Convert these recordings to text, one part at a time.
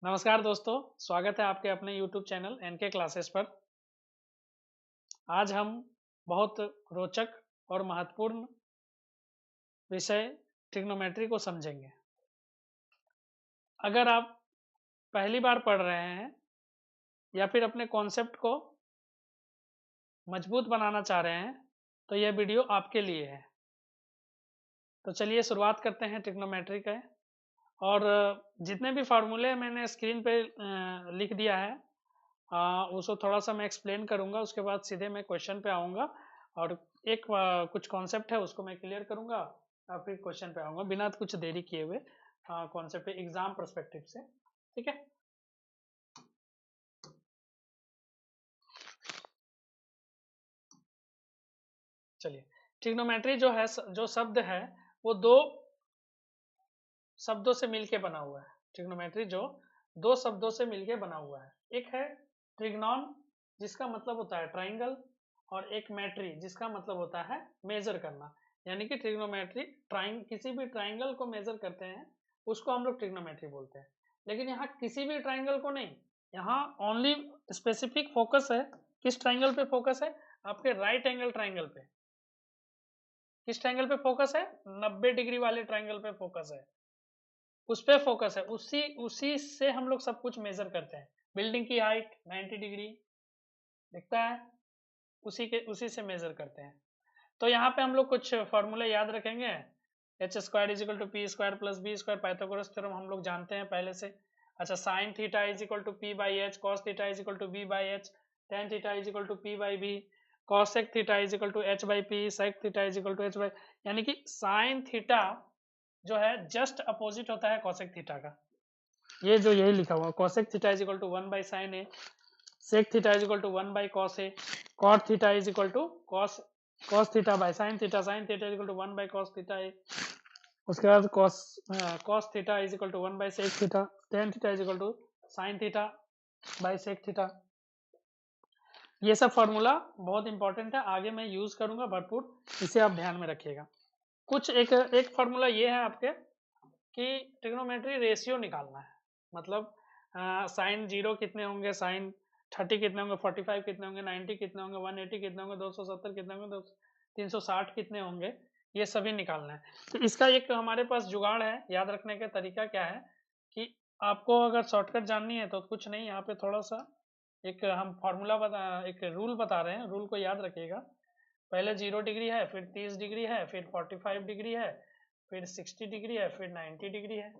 नमस्कार दोस्तों, स्वागत है आपके अपने YouTube चैनल एनके क्लासेस पर। आज हम बहुत रोचक और महत्वपूर्ण विषय ट्रिग्नोमेट्री को समझेंगे। अगर आप पहली बार पढ़ रहे हैं या फिर अपने कॉन्सेप्ट को मजबूत बनाना चाह रहे हैं, तो यह वीडियो आपके लिए है। तो चलिए शुरुआत करते हैं ट्रिग्नोमेट्री का। और जितने भी फार्मूले मैंने स्क्रीन पे लिख दिया है, उसको थोड़ा-सा मैं एक्सप्लेन करूँगा, उसके बाद सीधे मैं क्वेश्चन पे आऊँगा और कुछ कॉन्सेप्ट है उसको मैं क्लियर करूँगा और फिर क्वेश्चन पे आऊँगा बिना कुछ देरी किए हुए कॉन्सेप्ट पे एग्जाम पर्सपेक्टिव से। ठीक है? चलिए, ट्रिग्नोमेट्री जो है जो शब्द है वो दो शब्दों से मिलके बना हुआ है। ट्रिग्नोमेट्री जो दो शब्दों से मिलके बना हुआ है। एक है ट्रिग्नॉन जिसका मतलब होता है ट्राइंगल, और एक मैट्री जिसका मतलब होता है मेजर करना। यानी कि ट्रिग्नोमेट्री किसी भी ट्राइंगल को मेजर करते हैं उसको हम लोग ट्रिग्नोमेट्री बोलते हैं। लेकिन यहाँ किसी भी ट्राइंगल को नहीं, यहाँ ओनली स्पेसिफिक फोकस है। किस ट्राइंगल पे फोकस है? आपके राइट एंगल ट्राइंगल पे। किस ट्राइंगल पे फोकस है? 90 डिग्री वाले ट्राइंगल पे फोकस है। उस पे फोकस है, उसी उसी से हम लोग सब कुछ मेजर करते हैं। बिल्डिंग की हाइट 90 डिग्री दिखता है, उसी से मेजर करते हैं। तो यहाँ पे हम लोग कुछ फॉर्मूले याद रखेंगे। H square is equal to P square plus B square, Pythagoras theorem हम लोग जानते हैं पहले से। अच्छा, sine theta is equal to P by H, cos theta is equal to B by H, tan theta is equal to P by B, cosec theta is equal to H by P, sec theta is equal to H by. यानी कि sine theta जो है just opposite होता है cosec theta का। ये जो यही लिखा हुआ cosec theta is equal to 1 by sine A, sec theta is equal to 1 by cos A, cot theta is equal to cos theta by sine theta, sine theta is equal to 1 by cos theta A. उसके बाद cos theta is equal to 1 by sec theta, tan theta is equal to sine theta by sec theta. ये सब formula बहुत important है, आगे मैं use करूंगा भरपूर, इसे आप ध्यान में रखिएगा। कुछ एक फार्मूला ये है आपके कि ट्रिग्नोमेट्री रेशियो निकालना है। मतलब साइन 0 कितने होंगे, साइन 30 कितने होंगे, 45 कितने होंगे, 90 कितने होंगे, 180 कितने होंगे, 270 कितने होंगे, 360 कितने होंगे, ये सभी निकालना है। तो इसका एक हमारे पास जुगाड़ है। याद रखने का तरीका क्या है कि आपको अगर शॉर्टकट जाननी है तो कुछ नहीं, यहाँ पे थोड़ा सा एक हम एक रूल बता रहे हैं, रूल को याद रखिएगा। पहले 0 डिग्री है, फिर 30 डिग्री है, फिर 45 डिग्री है, फिर 60 डिग्री है, फिर 90 डिग्री है।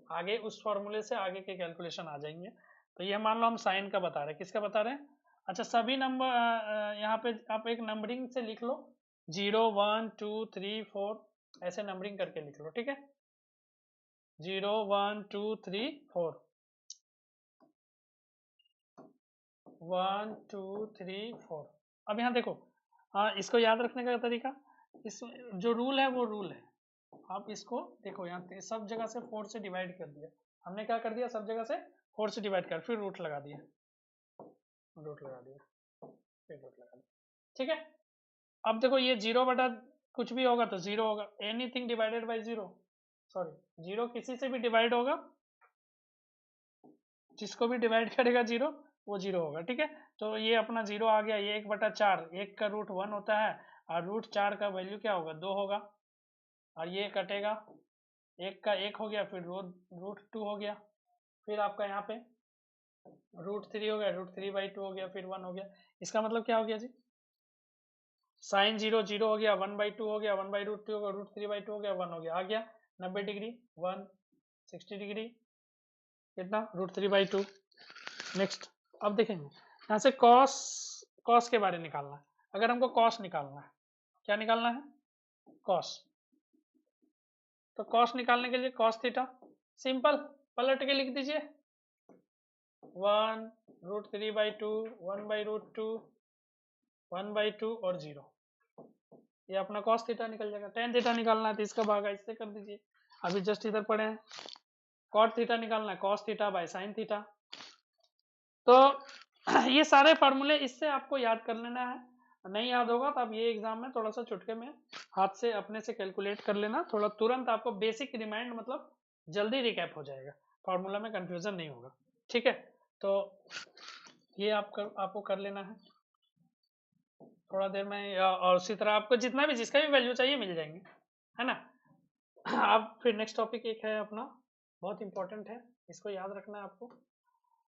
आगे उस फॉर्मूले से आगे के कैलकुलेशन आ जाएंगे। तो ये मान लो हम साइन का बता रहे हैं, किसका बता रहे हैं? अच्छा, सभी नंबर यहाँ पे आप एक नंबरिंग से लिख लो, 0 1 2 3 4 ऐसे नंबरिंग करके लिख लो। ठीक है, 0 1 2 3 4, 1 2 3 4। अब यहाँ देखो, इसको याद रखने का तरीका, इस जो रूल है वो रूल है। आप इसको देखो, यहाँ सब जगह से 4 से डिवाइड कर दिया। हमने क्या कर दिया? सब जगह से 4 से डिवाइड कर, फिर रूट लगा दिया, रूट लगा दिया, फिर रूट लगा दिया। ठीक है, अब देखो ये 0 बटा कुछ भी होगा तो 0 होगा, एनीथिंग डिवाइडेड बाय 0, सॉरी 0 किसी से भी डिवाइड होगा, जिसको भी डिवाइड करेगा 0 वो 0 होगा। ठीक है, तो ये अपना 0 आ गया। ये 1/4, 1 का रूट 1 होता है, और रूट 4 का वैल्यू क्या होगा? 2 होगा, और ये कटेगा, 1 का 1 हो गया, फिर रूट 2 हो गया, फिर आपका यहाँ पे रूट 3 हो गया, रूट 3/2 हो गया, फिर 1 हो गया। इसका मतलब क्या हो गया जी? साइन 0 0 हो गया, 1/2 हो गया, 1/√2 हो गया, रूट 3/2 हो गया, 1 हो गया, आ गया 90 डिग्री 1, 60 डिग्री कितना? रूट 3/2। नेक्स्ट, अब देखेंगे यहाँ से कॉस के बारे में निकालना है। अगर हमको कॉस निकालना है, क्या निकालना है? कॉस। तो कॉस निकालने के लिए कॉस थीटा, सिंपल पलट के लिख दीजिए, 1 रूट 3/2, 1/√2, 1/2 और 0। ये अपना कॉस थीटा निकल जाएगा। टेन थीटा निकालना है तो इसका भागा इससे कर दीजिए, अभी जस्ट इधर पड़े हैं। कॉट थीटा निकालना है, cos theta by sine theta. तो ये सारे फार्मूले इससे आपको याद कर लेना है। नहीं याद होगा तो आप ये एग्जाम में थोड़ा सा चुटके में हाथ से अपने से कैलकुलेट कर लेना, थोड़ा तुरंत आपको बेसिक रिमाइंड, मतलब जल्दी रिकैप हो जाएगा, फार्मूला में कंफ्यूजन नहीं होगा। ठीक है, तो ये आपको कर लेना है थोड़ा देर में, और उसी तरह आपको जितना भी जिसका भी वैल्यू चाहिए मिल जाएंगे, है ना। अब फिर नेक्स्ट टॉपिक एक है अपना, बहुत इंपॉर्टेंट है, इसको याद रखना है आपको।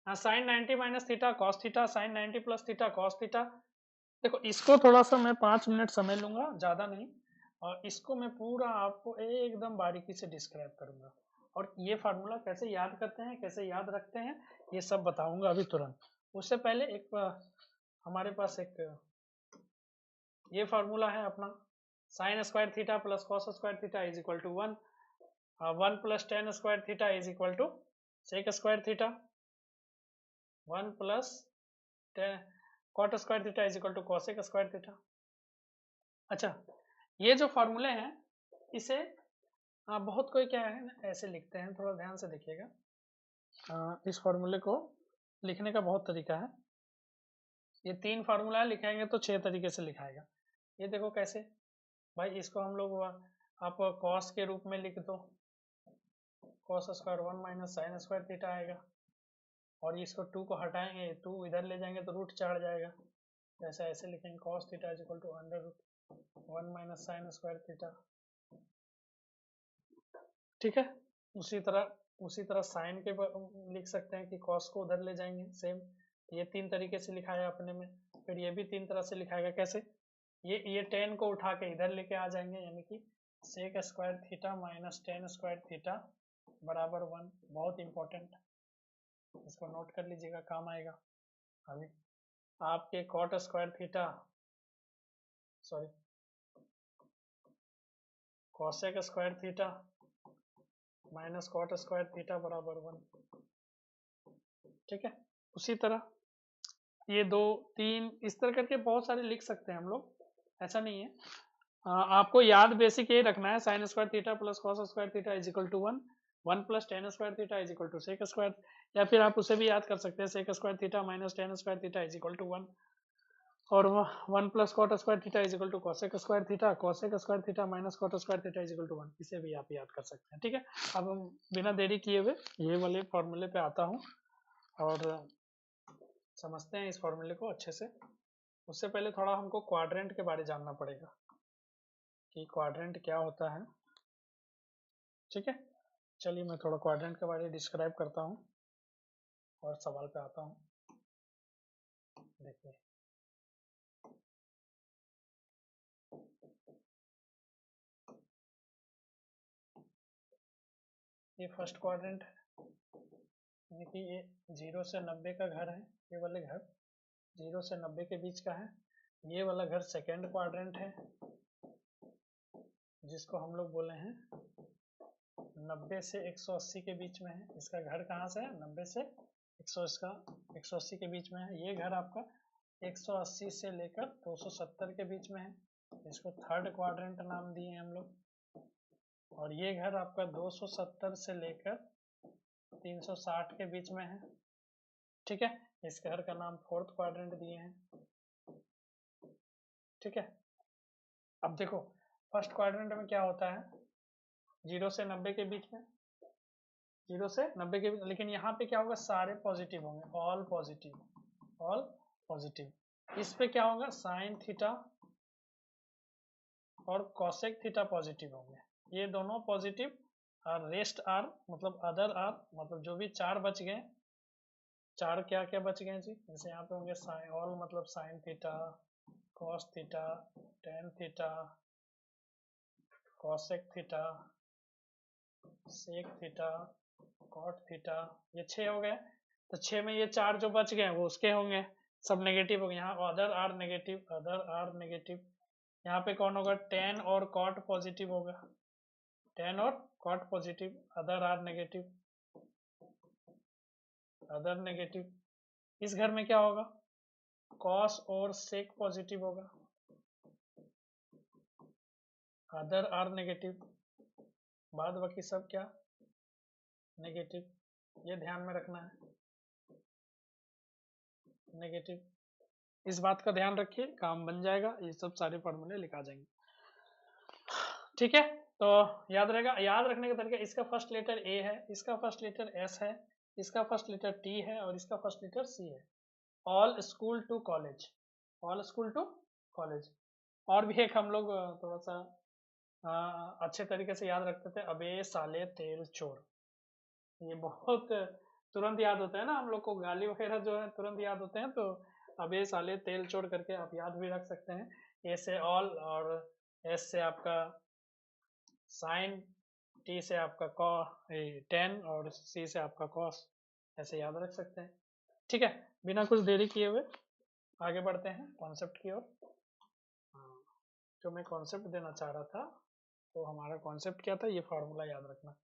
Sine 90 minus theta cos theta, sine 90 plus theta cos theta. देखो इसको थोड़ा सा मैं 5 मिनट समय लूंगा, ज़्यादा नहीं, और इसको मैं पूरा आपको एकदम बारीकी से डिस्क्राइब करूंगा, और ये फार्मूला कैसे याद करते हैं, कैसे याद रखते हैं, ये सब बताऊंगा अभी तुरंत। उससे पहले एक हमारे पास एक ये फार्मूला है अपना, sine square theta plus cos square theta is equal to 1, 1 plus tan square theta is equal to sec square theta, 1 plus cot square theta is equal to cosec square theta. अच्छा, ये जो फार्मूले हैं इसे बहुत कोई क्या है ना ऐसे लिखते हैं, थोड़ा ध्यान से देखिएगा। इस फार्मूले को लिखने का बहुत तरीका है, ये 3 फार्मूला लिखाएंगे तो 6 तरीके से लिखाएगा। ये देखो कैसे भाई, इसको हम लोग आप कॉस के रूप में लिख दो, cos square 1 minus sine square theta आएगा, और इसको 2 को हटाएंगे, 2 इधर ले जाएंगे तो रूट चढ़ जाएगा, जैसे ऐसे लिखेंगे cos theta is equal to under root 1 minus sine square theta. ठीक है, उसी तरह साइन के लिख सकते हैं कि कॉस को उधर ले जाएंगे, सेम ये 3 तरीके से लिखाया अपने में। फिर ये भी 3 तरह से लिखाएगा, कैसे, ये टेन को उठा के इधर लेके आ जाएंगे, यानी कि sec square theta minus tan square theta बराबर 1। बहुत इंपॉर्टेंट, इसको नोट कर लीजिएगा, काम आएगा। अभी आपके cot square theta, sorry cosec square theta minus cot square theta बराबर 1। ठीक है, उसी तरह ये 2 3 इस तरह करके बहुत सारे लिख सकते हैं हम लोग, ऐसा नहीं है। आपको याद बेसिक ये रखना है, sine square theta plus cos square theta is equal to 1, 1 plus tan square theta is equal to sec square, या फिर आप उसे भी याद कर सकते हैं, sec square theta minus tan square theta is equal to 1, और 1 plus cot square theta is equal to cosec square theta, cosec square theta minus cot square theta is equal to 1, इसे भी आप याद कर सकते हैं। ठीक है, अब हम बिना देरी किए हुए ये वाले फॉर्मूले पे आता हूँ और समझते हैं इस फॉर्मूले को अच्छे से। उससे पहले थोड़ा हमको क्वाड्रेंट के बारे में जानना पड़ेगा कि क्वाड्रेंट क्या होता है। ठीक है, चलिए मैं थोड़ा क्वाड्रेंट के बारे में डिस्क्राइब करता हूँ और सवाल पे आता हूँ। देखिए ये फर्स्ट क्वाड्रेंट है, यानी कि ये 0 से 90 का घर है, ये वाले घर 0 से 90 के बीच का है। ये वाला घर सेकेंड क्वाड्रेंट है, जिसको हम लोग बोले हैं 90 से 180 के बीच में है। इसका घर कहाँ से है, 90 से 180 के बीच में है। ये घर आपका 180 से लेकर 270 के बीच में है, इसको थर्ड क्वाड्रेंट नाम दिए हम लोग। और ये घर आपका 270 से लेकर 360 के बीच में है। ठीक है, इस घर का नाम फोर्थ क्वाड्रेंट दिए हैं। ठीक है, अब देखो फर्स्ट क्वाड्रेंट में क्या होता है, 0 से 90 के बीच में, 0 से 90 के बीच, लेकिन यहाँ पे क्या होगा, सारे पॉजिटिव होंगे, ऑल पॉजिटिव, ऑल पॉजिटिव। इस पे क्या होगा, साइन थीटा और कॉसेक थीटा पॉजिटिव होंगे, ये दोनों पॉजिटिव, और रेस्ट आर मतलब अदर आर, मतलब जो भी 4 बच गए, 4 क्या क्या बच गए जी, जैसे यहाँ पे होंगे साइन, ऑल मतलब sine theta, cos theta, tan theta, cosec theta, sec theta, cot theta, ये 6 हो गए। तो 6 में ये 4 जो बच गए वो उसके होंगे, सब नेगेटिव हो गए। यहाँ other are negative, other are negative, यहाँ पे कौन होगा, टेन और कॉट पॉजिटिव होगा, टेन और cot positive, other are negative, other negative. इस घर में क्या होगा, कॉस और सेक पॉजिटिव होगा, अदर आर नेगेटिव, बाद बाकी सब क्या नेगेटिव, ये ध्यान में रखना है, नेगेटिव। इस बात का ध्यान रखिए, काम बन जाएगा, ये सब सारे फॉर्मूले लिखा जाएंगे। ठीक है, तो याद रहेगा, याद रखने का तरीका, इसका फर्स्ट लेटर ए है, इसका फर्स्ट लेटर एस है, इसका फर्स्ट लेटर टी है और इसका फर्स्ट लेटर सी है। All school to college, all school to college. और भी एक हम लोग थोड़ा सा अच्छे तरीके से याद रखते थे, अबे साले तेल चोर। ये बहुत तुरंत याद होता है ना हम लोग को, गाली वगैरह जो है तुरंत याद होते हैं, तो अबे साले तेल चोर करके आप याद भी रख सकते हैं। ए से ऑल, और एस से आपका साइन, टी से आपका कॉ 10 और सी से आपका कॉस, ऐसे याद रख सकते हैं। ठीक है, बिना कुछ देरी किए हुए आगे बढ़ते हैं कॉन्सेप्ट की ओर। जो मैं कॉन्सेप्ट देना चाह रहा था, तो हमारा कॉन्सेप्ट क्या था, ये फॉर्मूला याद रखना।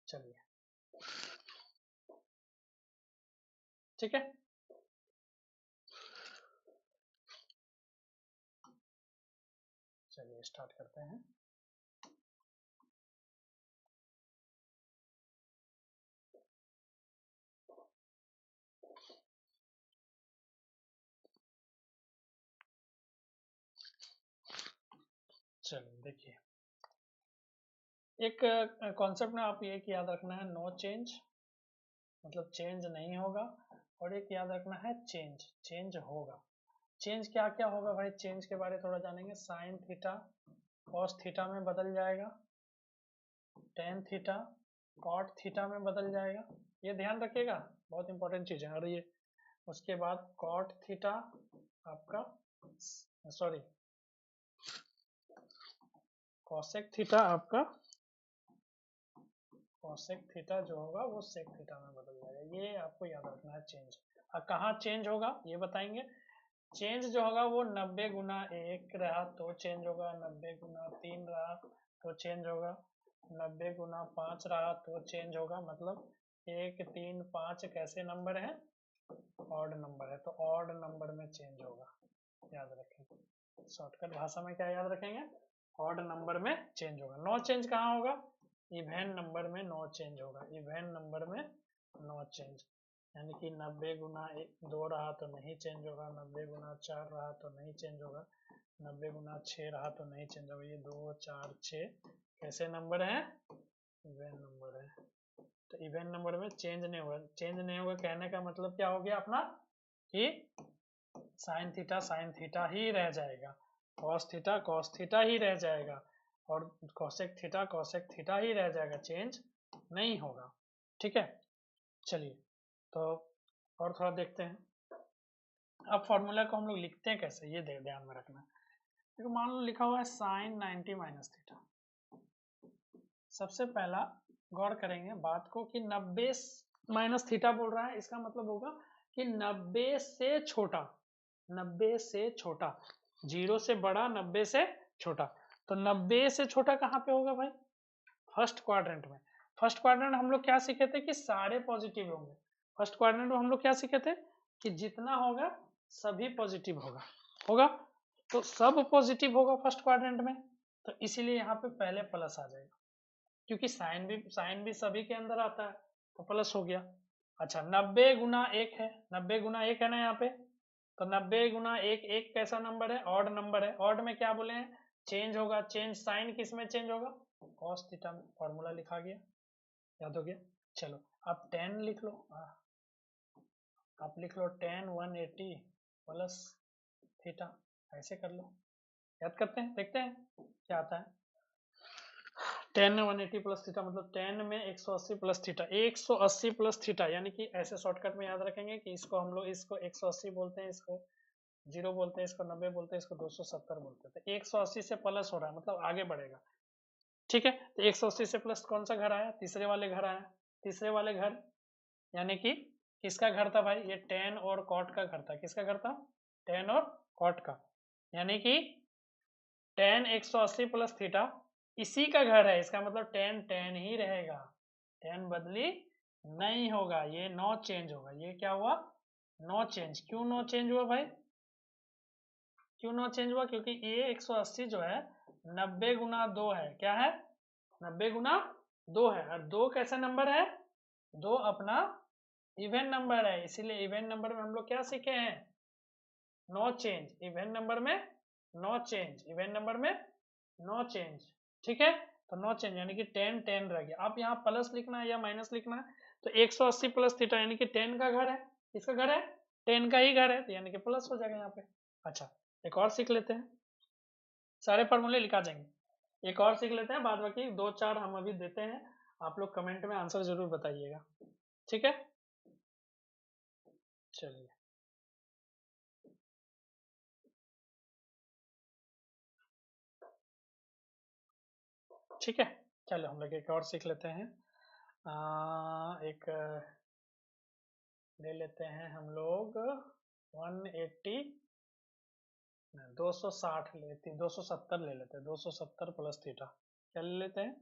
चलिए, ठीक है, चलिए स्टार्ट करते हैं। चलिए देखिए, एक कॉन्सेप्ट में आप ये याद रखना है, नो चेंज मतलब चेंज नहीं होगा, और एक याद रखना है चेंज, चेंज होगा। चेंज क्या क्या होगा भाई, चेंज के बारे में थोड़ा जानेंगे। साइन थीटा कॉस थीटा में बदल जाएगा, टेन थीटा कॉट थीटा में बदल जाएगा, ये ध्यान रखिएगा, बहुत इंपॉर्टेंट चीज है। और ये उसके बाद कॉट थीटा आपका, सॉरी कॉसेक थीटा आपका, कॉसेक थीटा जो होगा वो सेक थीटा में बदल जाएगा। ये आपको याद रखना है चेंज। अब कहाँ चेंज होगा ये बताएंगे। चेंज जो होगा वो 90 गुना 1 रहा तो चेंज होगा, 90 गुना 3 रहा तो चेंज होगा, 90 गुना 5 रहा तो चेंज होगा। मतलब 1 3 5 कैसे नंबर है, ऑड नंबर है, तो ऑड नंबर में चेंज होगा, याद रखेंगे। शॉर्टकट भाषा में क्या याद रखेंगे, ऑड नंबर में चेंज होगा। नो चेंज कहाँ होगा, इवेन नंबर में नो चेंज होगा, इवेन नंबर में नो चेंज। यानी कि 90 गुना 2 रहा तो नहीं चेंज होगा, 90 गुना 4 रहा तो नहीं चेंज होगा, 90 गुना 6 रहा तो नहीं चेंज होगा। ये 2 4 6 कैसे नंबर है, इवेन नंबर है, तो इवेन नंबर में चेंज नहीं होगा। चेंज नहीं होगा कहने का मतलब क्या हो गया अपना, कि साइन थीटा ही रह जाएगा, कॉस थीटा ही रह जाएगा, और कॉसेक थीटा ही रह जाएगा, चेंज नहीं होगा। ठीक है, चलिए तो और थोड़ा देखते हैं। अब फॉर्मूला को हम लोग लिखते हैं कैसे, ये ध्यान में रखना। देखो मान लो लिखा हुआ है साइन 90 माइनस थीटा। सबसे पहला गौर करेंगे बात को कि 90 माइनस थीटा बोल रहा है, इसका मतलब होगा कि 90 से छोटा, 90 से छोटा, 0 से बड़ा 90 से छोटा। तो 90 से छोटा कहाँ पे होगा भाई, फर्स्ट क्वाड्रेंट में। फर्स्ट क्वाड्रेंट हम लोग क्या सीखे थे कि सारे पॉजिटिव होंगे। फर्स्ट क्वाड्रेंट में हम लोग क्या सीखे थे कि जितना होगा सभी पॉजिटिव होगा, होगा तो सब पॉजिटिव होगा फर्स्ट क्वाड्रेंट में, तो इसीलिए यहाँ पे पहले प्लस आ जाएगा, क्योंकि साइन भी सभी के अंदर आता है, तो प्लस हो गया। अच्छा 90 गुना 1 है, 90 गुना 1 है ना यहाँ पे, तो 90 गुना 1, 1 कैसा नंबर है, ऑड नंबर है। ऑड में क्या बोले हैं, चेंज होगा। चेंज साइन किस में चेंज होगा, कॉस थीटा में। फॉर्मूला लिखा गया, याद हो गया। चलो आप 10 लिख लो, आप लिख लो 10 180 प्लस थीटा, ऐसे कर लो। याद करते हैं, देखते हैं क्या आता है। 10 में 180 प्लस थीटा मतलब 10 में 180 प्लस थीटा, 180 प्लस थीटा, यानी कि ऐसे शॉर्टकट में याद रखेंगे कि इसको हम लोग इसको 180 बोलते हैं, इसको 0 बोलते हैं, इसको 90 बोलते हैं, इसको 270 बोलते हैं। तो 180 से प्लस हो रहा है मतलब आगे बढ़ेगा। ठीक है, तो 180 से प्लस कौन सा घर आया, तीसरे वाले घर आया। तीसरे वाले घर यानी कि किसका घर था भाई, ये टेन और कॉट का घर था। किसका घर था, टेन और कॉट का, यानी कि टेन 180 प्लस थीटा इसी का घर है। इसका मतलब टेन टेन ही रहेगा, टेन बदली नहीं होगा, ये नो चेंज होगा। ये क्या हुआ, नो चेंज। क्यों नो चेंज हुआ भाई, क्यों नो चेंज हुआ, क्योंकि ये 180 जो है 90 गुना 2 है। क्या है, 90 गुना 2 है, और 2 कैसा नंबर है, 2 अपना इवन नंबर है। इसीलिए इवन नंबर में हम लोग क्या सीखे हैं, नो चेंज। इवन नंबर में नो चेंज, इवन नंबर में नो चेंज। ठीक है, तो नो चेंज, यानी कि टेन टेन रह गया। अब यहाँ प्लस लिखना है या माइनस लिखना है, तो 180 प्लस थीटा यानी कि 10 का घर है। किसका घर है? 10 का ही घर है, तो यानी कि प्लस हो जाएगा यहाँ पे। अच्छा, एक और सीख लेते हैं, सारे फॉर्मूले लिखा जाएंगे। एक और सीख लेते हैं, बाद बाकी 2-4 हम अभी देते हैं, आप लोग कमेंट में आंसर जरूर बताइएगा, ठीक है। चलिए, ठीक है, चलो हम लोग एक और सीख लेते हैं। एक ले लेते हैं हम लोग 180, 260 लेते, 270 ले लेते हैं, 270 प्लस थीटा, क्या ले लेते हैं,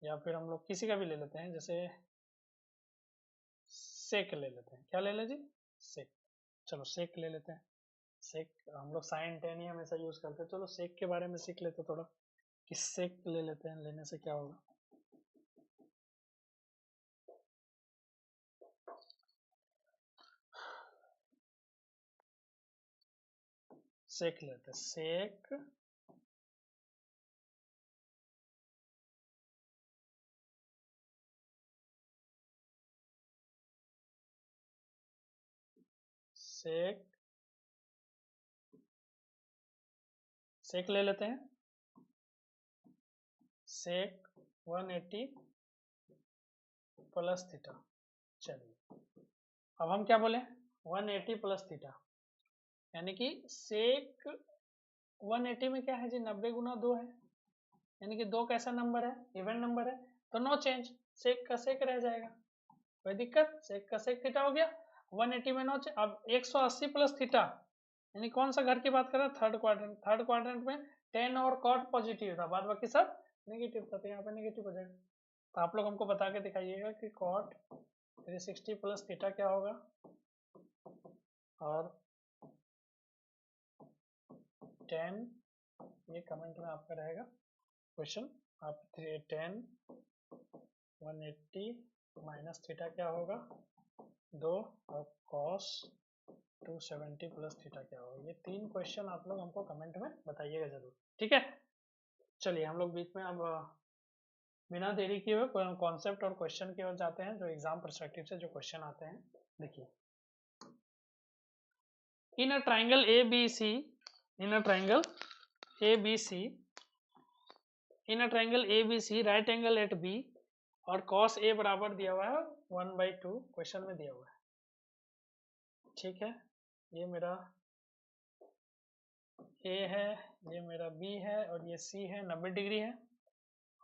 या फिर हम लोग किसी का भी ले लेते हैं, जैसे सेक ले लेते हैं। क्या ले लें जी? सेक। चलो सेक ले लेते हैं। सेक, हम लोग साइन टेन ही हमेशा यूज करते हैं, चलो सेक के बारे में सीख लेते थोड़ा, कि सेक ले लेते हैं, लेने से क्या होगा। सेक लेते हैं, सेक सेक सेक ले लेते हैं, सेक 180 प्लस थीटा। चलिए, अब हम क्या बोले, 180 प्लस थीटा, यानी कि सेक 180 में क्या है जी, 90 गुना 2 है, यानी कि 2 कैसा नंबर है, इवन नंबर है, तो नो चेंज, सेक का सेक रह जाएगा, कोई दिक्कत, सेक का सेक थीटा हो गया। 180 में नो चेंज। अब 180 प्लस थीटा, यानी कौन सा घर की बात कर रहा है, थर्ड क्वाड्रेंट। थर्ड क्वाड्रेंट में 10 और कॉट पॉजिटिव था, बाद बाकी सब नेगेटिव था, तो यहाँ पे नेगेटिव हो जाएगा। तो आप लोग हमको बता के दिखाइएगा कि कॉट 360 प्लस थीटा क्या होगा, और 10, ये कमेंट में आपका रहेगा क्वेश्चन। आप 10 180 माइनस थीटा क्या होगा 2, और कॉस 270 प्लस थीटा क्या होगा। ये 3 क्वेश्चन आप लोग हमको कमेंट में बताइएगा जरूर, ठीक है। चलिए हम लोग बीच में अब बिना देरी किए हुए कॉन्सेप्ट और क्वेश्चन की ओर जाते हैं, जो एग्जाम पर्सपेक्टिव से जो क्वेश्चन आते हैं। देखिए, in a triangle A B C, in a triangle A B C, in a triangle A B C, right angle at B, और कॉस ए बराबर दिया हुआ है 1/2, क्वेश्चन में दिया हुआ है, ठीक है। ये मेरा ए है, ये मेरा बी है, और ये सी है, 90 डिग्री है,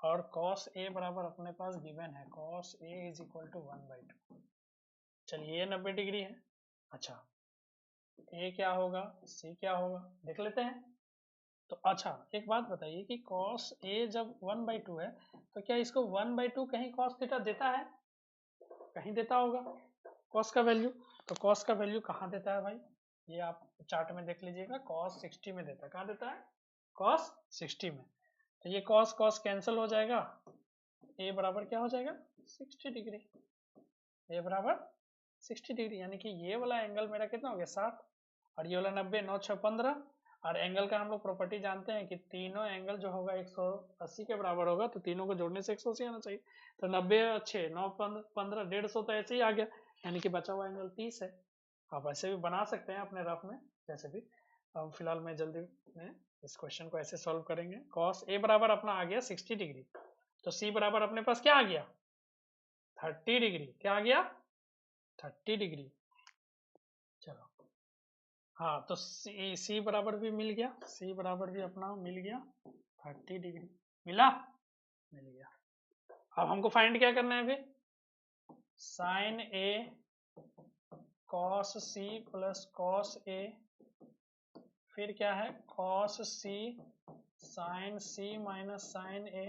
और कॉस ए बराबर अपने पास गिवन है, cos A is equal to 1/2। चलिए, ये 90 डिग्री है। अच्छा, ए क्या होगा, सी क्या होगा, देख लेते हैं। तो अच्छा, एक बात बताइए कि कॉस ए जब 1/2 है, तो क्या इसको 1/2 कहीं कॉस थीटा देता है, कहीं देता होगा कॉस का वैल्यू। तो कॉस का वैल्यू कहाँ देता है भाई, ये आप चार्ट में देख लीजिएगा, कॉस 60 में देता है। कहाँ देता है, कॉस 60 में। तो ये कॉस कॉस कैंसिल हो जाएगा, ए बराबर क्या हो जाएगा, 60 डिग्री। ए बराबर 60 डिग्री, यानी कि ये वाला एंगल मेरा कितना हो गया, 60, और ये वाला 90, 9 6 15। और एंगल का हम लोग प्रॉपर्टी जानते हैं कि तीनों एंगल जो होगा 180 के बराबर होगा, तो तीनों को जोड़ने से 180 आना चाहिए। तो 90 6 9 15 150, तो ऐसे ही आ गया, यानी कि बचा हुआ एंगल 30 है। आप ऐसे भी बना सकते हैं अपने रफ में, जैसे भी। अब फिलहाल मैं जल्दी में इस क्वेश्चन को ऐसे सॉल्व करेंगे। कॉस ए बराबर अपना आ गया 60 डिग्री, तो सी बराबर अपने पास क्या आ गया, 30 डिग्री। क्या आ गया, 30 डिग्री। चलो, हाँ, तो सी बराबर भी मिल गया, सी बराबर भी अपना मिल गया 30 डिग्री, मिला, मिल गया। अब हमको फाइंड क्या करना है अभी, sign A cos C plus cos A, फिर क्या है, कॉस सी साइन सी माइनस साइन ए,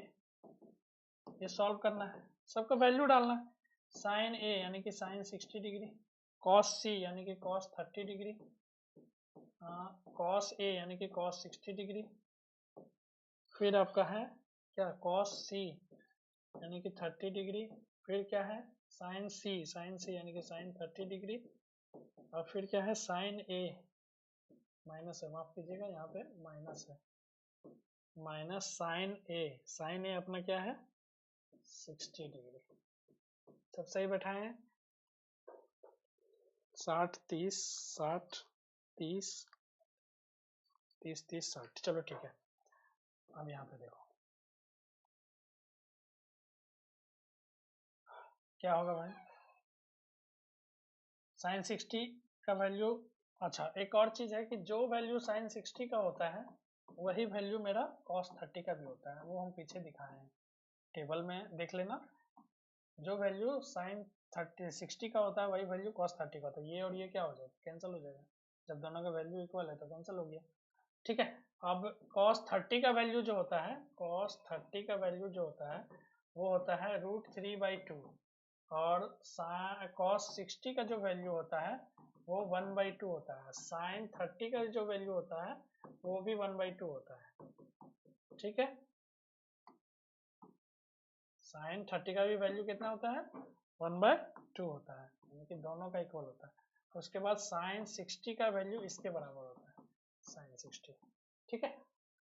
ये सॉल्व करना है, सबका वैल्यू डालना है। साइन ए यानी कि साइन 60 डिग्री, कॉस सी यानी कि कॉस 30 डिग्री, कॉस ए यानी कि कॉस 60 डिग्री, फिर आपका है क्या, कॉस सी यानी कि 30 डिग्री, फिर क्या है, साइन सी यानी कि साइन 30 डिग्री, और फिर क्या है, साइन ए, माइनस है, माफ कीजिएगा यहाँ पे माइनस है, माइनस साइन ए अपना क्या है 60 डिग्री। सब सही बैठाए हैं 60 30 60 30 30 30 60। चलो ठीक है। अब यहाँ पे देखो क्या होगा भाई साइन 60 का वैल्यू। अच्छा एक और चीज है कि जो वैल्यू साइन 60 का होता है वही वैल्यू मेरा कॉस 30 का भी होता है, वो हम पीछे दिखाए हैं टेबल में देख लेना। जो वैल्यू साइन 60 का होता है वही वैल्यू कॉस 30 का होता है। ये और ये क्या हो जाएगा कैंसिल हो जाएगा, जब दोनों का वैल्यू इक्वल है तो कैंसिल हो गया। ठीक है। अब cos 30 का वैल्यू जो होता है cos 30 का वैल्यू जो होता है वो होता है √3/2 और cos 60 का जो वैल्यू होता है वो 1/2 होता है। sin 30 का जो वैल्यू होता है वो भी 1/2 होता है। ठीक है। sin 30 का भी वैल्यू कितना होता है 1/2 होता है, यानी कि दोनों का इक्वल होता है। उसके बाद sin 60 का वैल्यू इसके बराबर होता है sin 60। ठीक है।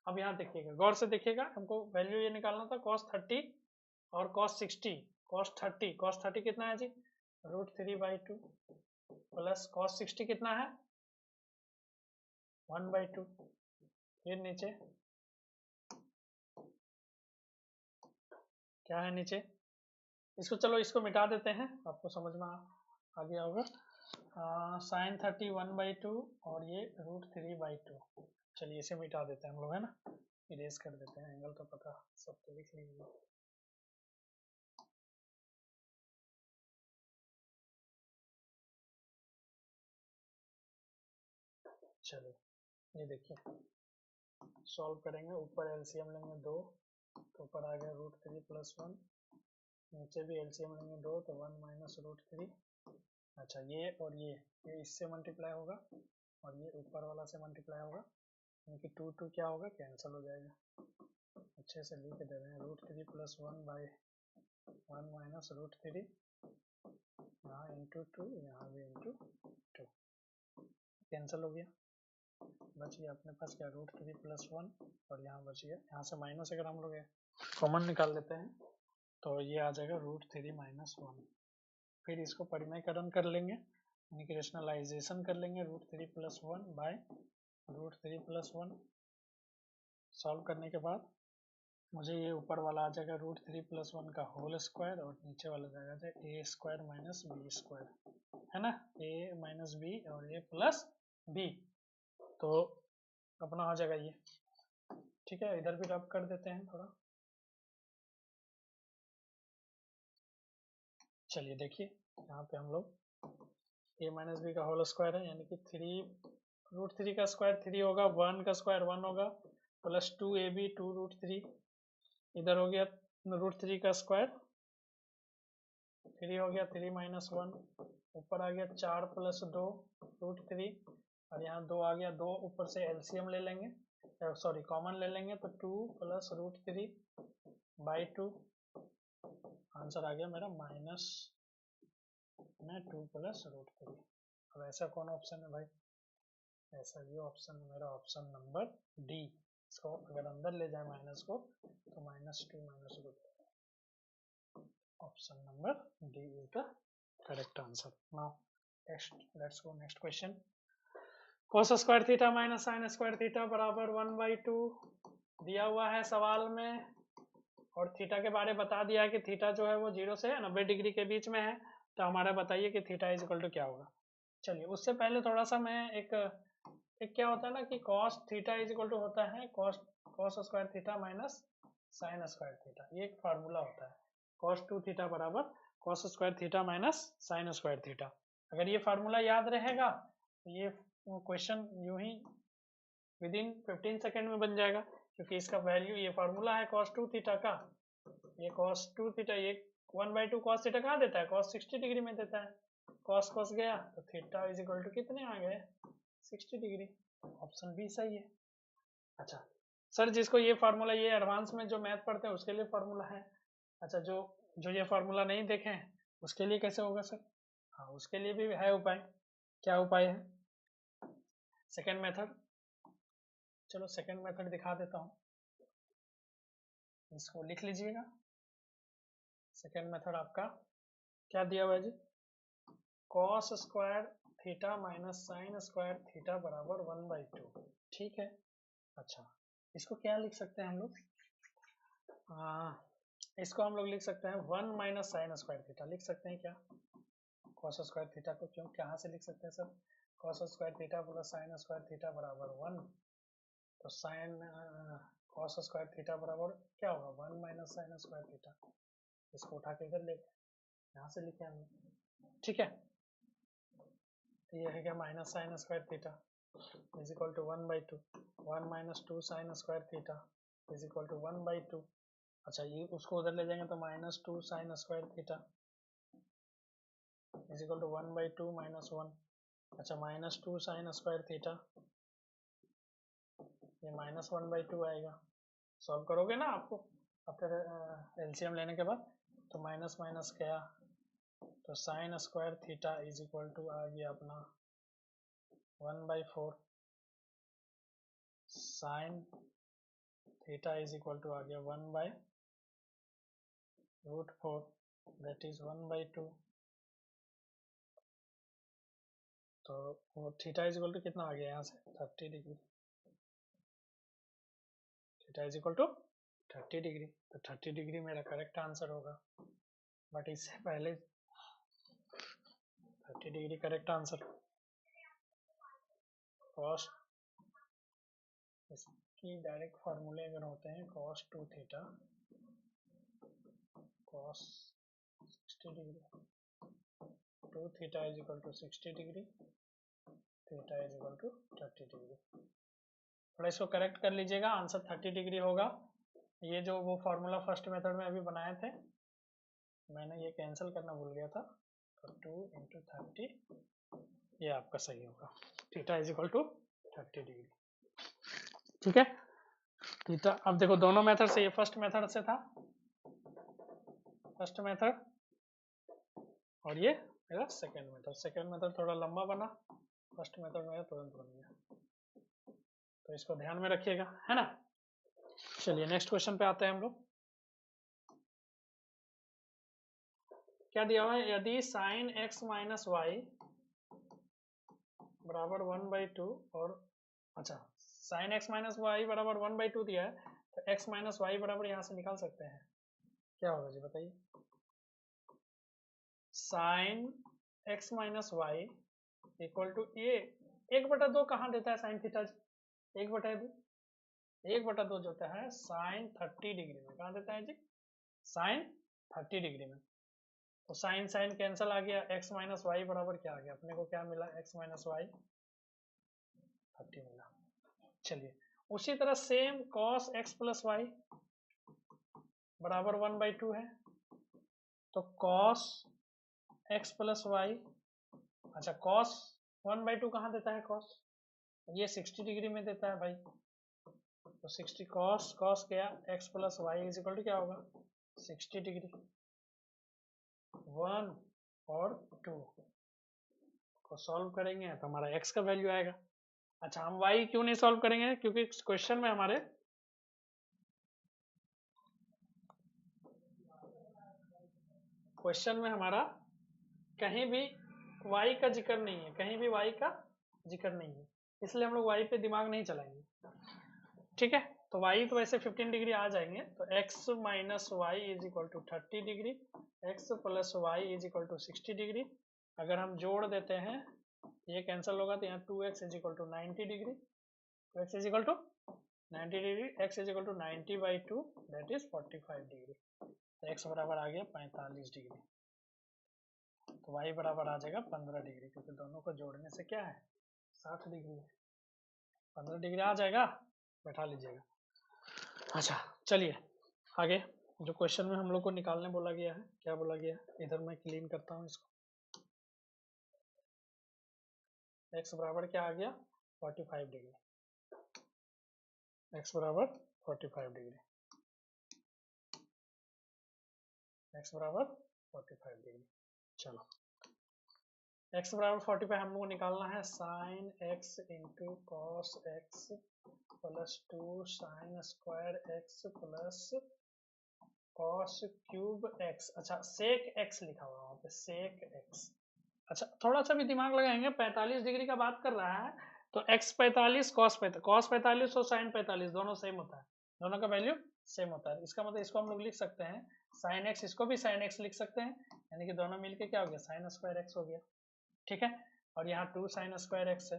अब यहाँ देखिएगा गौर से देखिएगा, हमको वैल्यू ये निकालना था cos 30 और cos 60। cos 30 कितना है जी √3/2 प्लस cos 60 कितना है 1/2। फिर नीचे क्या है नीचे, इसको चलो इसको मिटा देते हैं आपको समझ में आ गया होगा। sin 30 1/2 और ये √3/2। चलिए इसे मिटा देते हैं हम लोग है ना, इरेज कर देते हैं, एंगल तो पता सब तो लिख लीजिए। चलिए ये देखिए सॉल्व करेंगे, ऊपर एलसीएम लेंगे 2 तो ऊपर आ गया √3 + 1, नीचे भी एलसीएम लेंगे 2 तो 1 - √3। अच्छा ये और ये इससे मल्टीप्लाई होगा और ये ऊपर वाला से मल्टीप्लाई होगा, यानी कि 2 2 क्या होगा कैंसिल हो जाएगा। अच्छे से लिख दे रहे हैं √3 + 1/1 - √3, यहाँ इंटू 2 यहाँ भी इंटू 2 कैंसिल हो गया। बच गया अपने पास क्या √3 + 1 और यहाँ बच गया, यहाँ से माइनस अगर हम लोग कॉमन निकाल लेते हैं तो ये आ जाएगा √3 - 1। फिर इसको परिमयकरण कर लेंगे यानी कि रेशनलाइजेशन कर लेंगे √3 + 1/√3 + 1। सॉल्व करने के बाद मुझे ये ऊपर वाला आ जाएगा √3 + 1 का होल स्क्वायर और नीचे वाला जाएगा a² - b² है ना, a - b और a + b तो अपना हो जाएगा ये। ठीक है इधर भी रब कर देते हैं थोड़ा। चलिए देखिए यहाँ पे हम लोग a - b का होल स्क्वायर है यानी कि √3 का स्क्वायर 3 होगा, 1 का स्क्वायर 1 होगा प्लस 2ab 2√3, इधर हो गया √3 का स्क्वायर 3 हो गया 3 - 1, ऊपर आ गया 4 + 2 √3 और यहाँ 2 आ गया, 2 ऊपर से एलसीएम ले लेंगे सॉरी कॉमन ले लेंगे तो 2 + √3/2 आंसर आ गया मेरा -2 + √3। अब ऐसा कौन ऑप्शन है भाई, ऐसा ये ऑप्शन है मेरा ऑप्शन नंबर डी। इसको अगर अंदर ले जाए माइनस को तो -2 - √3, option number D is the correct answer. Now let's go next question. cos square theta minus sin square theta बराबर 1/2 दिया हुआ है सवाल में और थीटा के बारे में बता दिया है कि थीटा जो है वो 0 से 90 डिग्री के बीच में है, तो हमारा बताइए कि थीटा इज इक्वल टू क्या होगा। चलिए उससे पहले थोड़ा सा मैं एक क्या होता है ना कि cos theta is equal to होता है cos square theta minus sin square theta, ये एक फार्मूला होता है cos 2 थीटा बराबर cos square theta minus sin square theta. अगर ये फार्मूला याद रहेगा तो ये क्वेश्चन यूं ही विदिन 15 सेकेंड में बन जाएगा, क्योंकि इसका वैल्यू ये फार्मूला है cos 2 थीटा का, ये cos 2 थीटा ये 1/2 cos थीटा कहाँ देता है cos 60 डिग्री में देता है, cos गया तो थीटा इज इक्वल टू कितने आ गए 60 डिग्री, ऑप्शन बी सही है। अच्छा सर जिसको ये फार्मूला ये एडवांस में जो मैथ पढ़ते हैं उसके लिए फार्मूला है, अच्छा जो जो ये फार्मूला नहीं देखे हैं उसके लिए कैसे होगा सर, हाँ उसके लिए भी है उपाय। क्या उपाय है, सेकेंड मेथड, चलो सेकेंड मेथड दिखा देता हूँ। इसको लिख लीजिएगा। सेकेंड मेथड आपका क्या दिया हुआ है जी, cos square theta minus sine square theta बराबर 1/2। ठीक है। अच्छा, इसको क्या लिख सकते हैं हम लोग, इसको हम लोग लिख सकते हैं 1 माइनस साइन स्क्वायर थीटा लिख सकते हैं क्या। कॉस स्क्वायर थीटा को क्यों कहाँ से लिख सकते हैं sir, cos square theta plus sign square theta बराबर 1, तो साइन कॉस स्क्वायर थीटा बराबर क्या होगा 1 माइनस साइन स्क्वायर थीटा। इसको उठा के इधर ले यहाँ से लिखे हमने। ठीक है, तो ये है क्या minus sine square theta is equal to 1/2, 1 minus 2 sine square theta is equal to 1/2। अच्छा, ये उसको उधर ले जाएंगे तो minus 2 sine square theta is equal to 1/2 minus 1। अच्छा, माइनस 2 साइन स्क्वायर थीटा, ये माइनस 1/2 आएगा। सॉल्व करोगे ना आपको आफ्टर एलसीएम लेने के बाद, तो माइनस माइनस क्या, तो sine square theta is equal to आ गया अपना 1/4, sine theta is equal to आ गया 1/√4 दैट इज 1/2। तो वो थीटा इज इक्वल टू कितना आ गया यहाँ से 30 degree, theta is equal to 30 degree, तो 30 डिग्री मेरा करेक्ट आंसर होगा। बट इससे पहले 30 डिग्री करेक्ट आंसर, कॉस इसकी डायरेक्ट फार्मूले अगर होते हैं cos 2 theta cos 60 degree 2 theta is equal to 60 degree theta is equal to 30 degree. थोड़ा इसको करेक्ट कर लीजिएगा, आंसर 30 डिग्री होगा। ये जो वो फार्मूला फर्स्ट मेथड में अभी बनाए थे मैंने ये कैंसिल करना भूल गया था, तो 2 इंटू 30 ये आपका सही होगा, theta is equal to 30 degree. ठीक है, थीटा अब देखो दोनों मेथड से, ये फर्स्ट मेथड से था फर्स्ट मेथड, और ये मेरा सेकेंड मेथड। सेकेंड मेथड थोड़ा लंबा बना, फर्स्ट मेथड मेरा तुरंत बन गया, तो इसको ध्यान में रखिएगा, है ना। चलिए नेक्स्ट क्वेश्चन पे आते हैं हम लोग। क्या दिया हुआ है, यदि साइन x माइनस वाई बराबर 1/2 और अच्छा साइन x माइनस वाई बराबर 1/2 दिया है, तो x माइनस वाई बराबर यहाँ से निकाल सकते हैं, क्या होगा जी बताइए। Sine x minus Y equal to ये 1/2 कहाँ देता है साइन थीटा जी, 1/2 1/2 जो होता है साइन 30 डिग्री में, कहाँ देता है जी साइन 30 डिग्री में। तो साइन साइन कैंसिल आ गया, x माइनस वाई बराबर क्या आ गया अपने को, क्या मिला x माइनस वाई 30 मिला। चलिए उसी तरह same cos x plus Y बराबर 1/2 है, तो cos x प्लस वाई, अच्छा cos 1/2 कहाँ देता है cos, ये 60 डिग्री में देता है भाई, तो 60 cos क्या x plus Y is equal to क्या होगा 60 डिग्री, 1 और 2 को सॉल्व करेंगे तो हमारा x का वैल्यू आएगा। अच्छा, हम y क्यों नहीं सॉल्व करेंगे, क्योंकि क्वेश्चन में हमारे हमारा कहीं भी y का जिक्र नहीं है, कहीं भी y का जिक्र नहीं है, इसलिए हम लोग y पे दिमाग नहीं चलाएंगे। ठीक है, तो y तो वैसे 15 डिग्री आ जाएंगे, तो x minus Y is equal to 30 degree, x plus Y is equal to 60 degree. अगर हम जोड़ देते हैं ये कैंसिल होगा, तो यहाँ 2x is equal to 90 degree, 2x is equal to 90 degree, x is equal to 90/2 that is 45 degree, तो x बराबर आ गया 45 डिग्री, तो y बराबर आ जाएगा 15 डिग्री, क्योंकि दोनों को जोड़ने से क्या है 60 डिग्री है, 15 डिग्री आ जाएगा, बैठा लीजिएगा। अच्छा चलिए आगे, जो क्वेश्चन में हम लोग को निकालने बोला गया है, क्या बोला गया है, इधर मैं क्लीन करता हूँ इसको। x बराबर क्या आ गया 45 डिग्री, x बराबर 45 डिग्री, x बराबर 45 डिग्री। चलो x बराबर 45 हम लोग को निकालना है, sine x into cos x plus 2 sine square x plus cos cube X, अच्छा सेक एक्स लिखा हुआ वहाँ पे, सेक एक्स। अच्छा थोड़ा सा भी दिमाग लगाएंगे, 45 डिग्री का बात कर रहा है तो x 45 cos 45 और sin 45 दोनों सेम होता है, दोनों का वैल्यू सेम होता है। इसका मतलब इसको हम लोग लिख सकते हैं sin x, इसको भी sin x लिख सकते हैं, यानी कि दोनों मिलके क्या हो गया, sin स्क्वायर x हो गया। ठीक है, और यहाँ 2 sin स्क्वायर x है।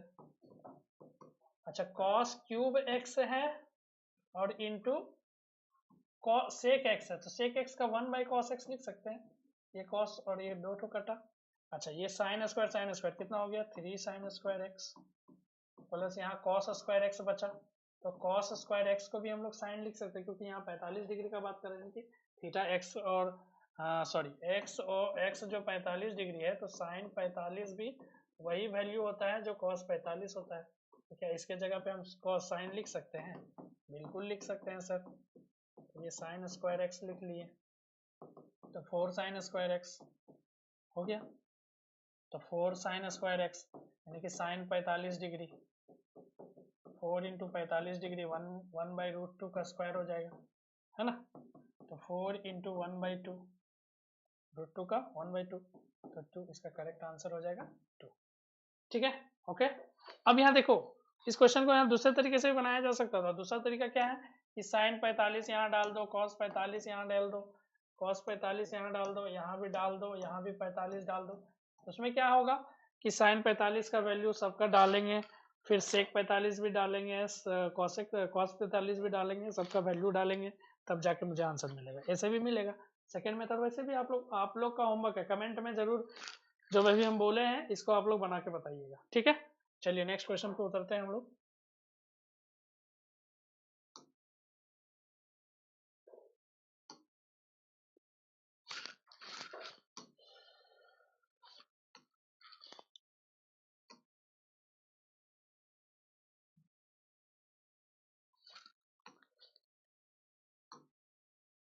अच्छा cos क्यूब x है और इंटू सेक एक्स है, तो सेक एक्स का 1 बाई कॉस एक्स लिख सकते हैं, ये कॉस और ये दो ठो कटा। अच्छा ये साइन स्क्वायर कितना हो गया, 3 साइन स्क्वायर एक्स प्लस यहाँ कॉस स्क्वायर एक्स बचा, तो कॉस स्क्वायर एक्स को भी हम लोग साइन लिख सकते हैं, क्योंकि यहाँ 45 डिग्री का बात कर रहे हैं कि थीटा एक्स और सॉरी एक्स और एक्स जो 45 डिग्री है, तो साइन 45 भी वही वैल्यू होता है जो कॉस 45 होता है। तो क्या इसके जगह पे हम कॉस साइन लिख सकते हैं, बिल्कुल लिख सकते हैं सर। तो ये साइन स्क्वायर एक्स लिख लिए, तो 4 साइन स्क्वायर एक्स हो गया, तो 4 साइन स्क्वायर एक्स यानी कि sine 45 degree, 4 into 45 degree 1 by root 2 का स्क्वायर हो जाएगा, है ना। तो 4 इंटू 1 बाई 2 रूट 2 का 1 बाई 2, तो 2 इसका करेक्ट आंसर हो जाएगा 2। ठीक है, ओके। अब यहाँ देखो, इस क्वेश्चन को यहाँ दूसरे तरीके से भी बनाया जा सकता था। दूसरा तरीका क्या है कि साइन 45 यहाँ डाल दो, कॉस 45 यहाँ डाल दो, कॉस 45 यहाँ डाल दो, यहाँ भी डाल दो, यहाँ भी 45 डाल दो। उसमें क्या होगा कि साइन 45 का वैल्यू सबका डालेंगे, फिर सेक 45 भी डालेंगे, कॉस 45 भी डालेंगे, सबका वैल्यू डालेंगे, तब जाके मुझे आंसर मिलेगा। ऐसे भी मिलेगा। सेकेंड मेथड वैसे भी आप लोग का होमवर्क है, कमेंट में जरूर जो भी हम बोले हैं इसको आप लोग बना के बताइएगा। ठीक है, चलिए नेक्स्ट क्वेश्चन पे उतरते हैं हम लोग।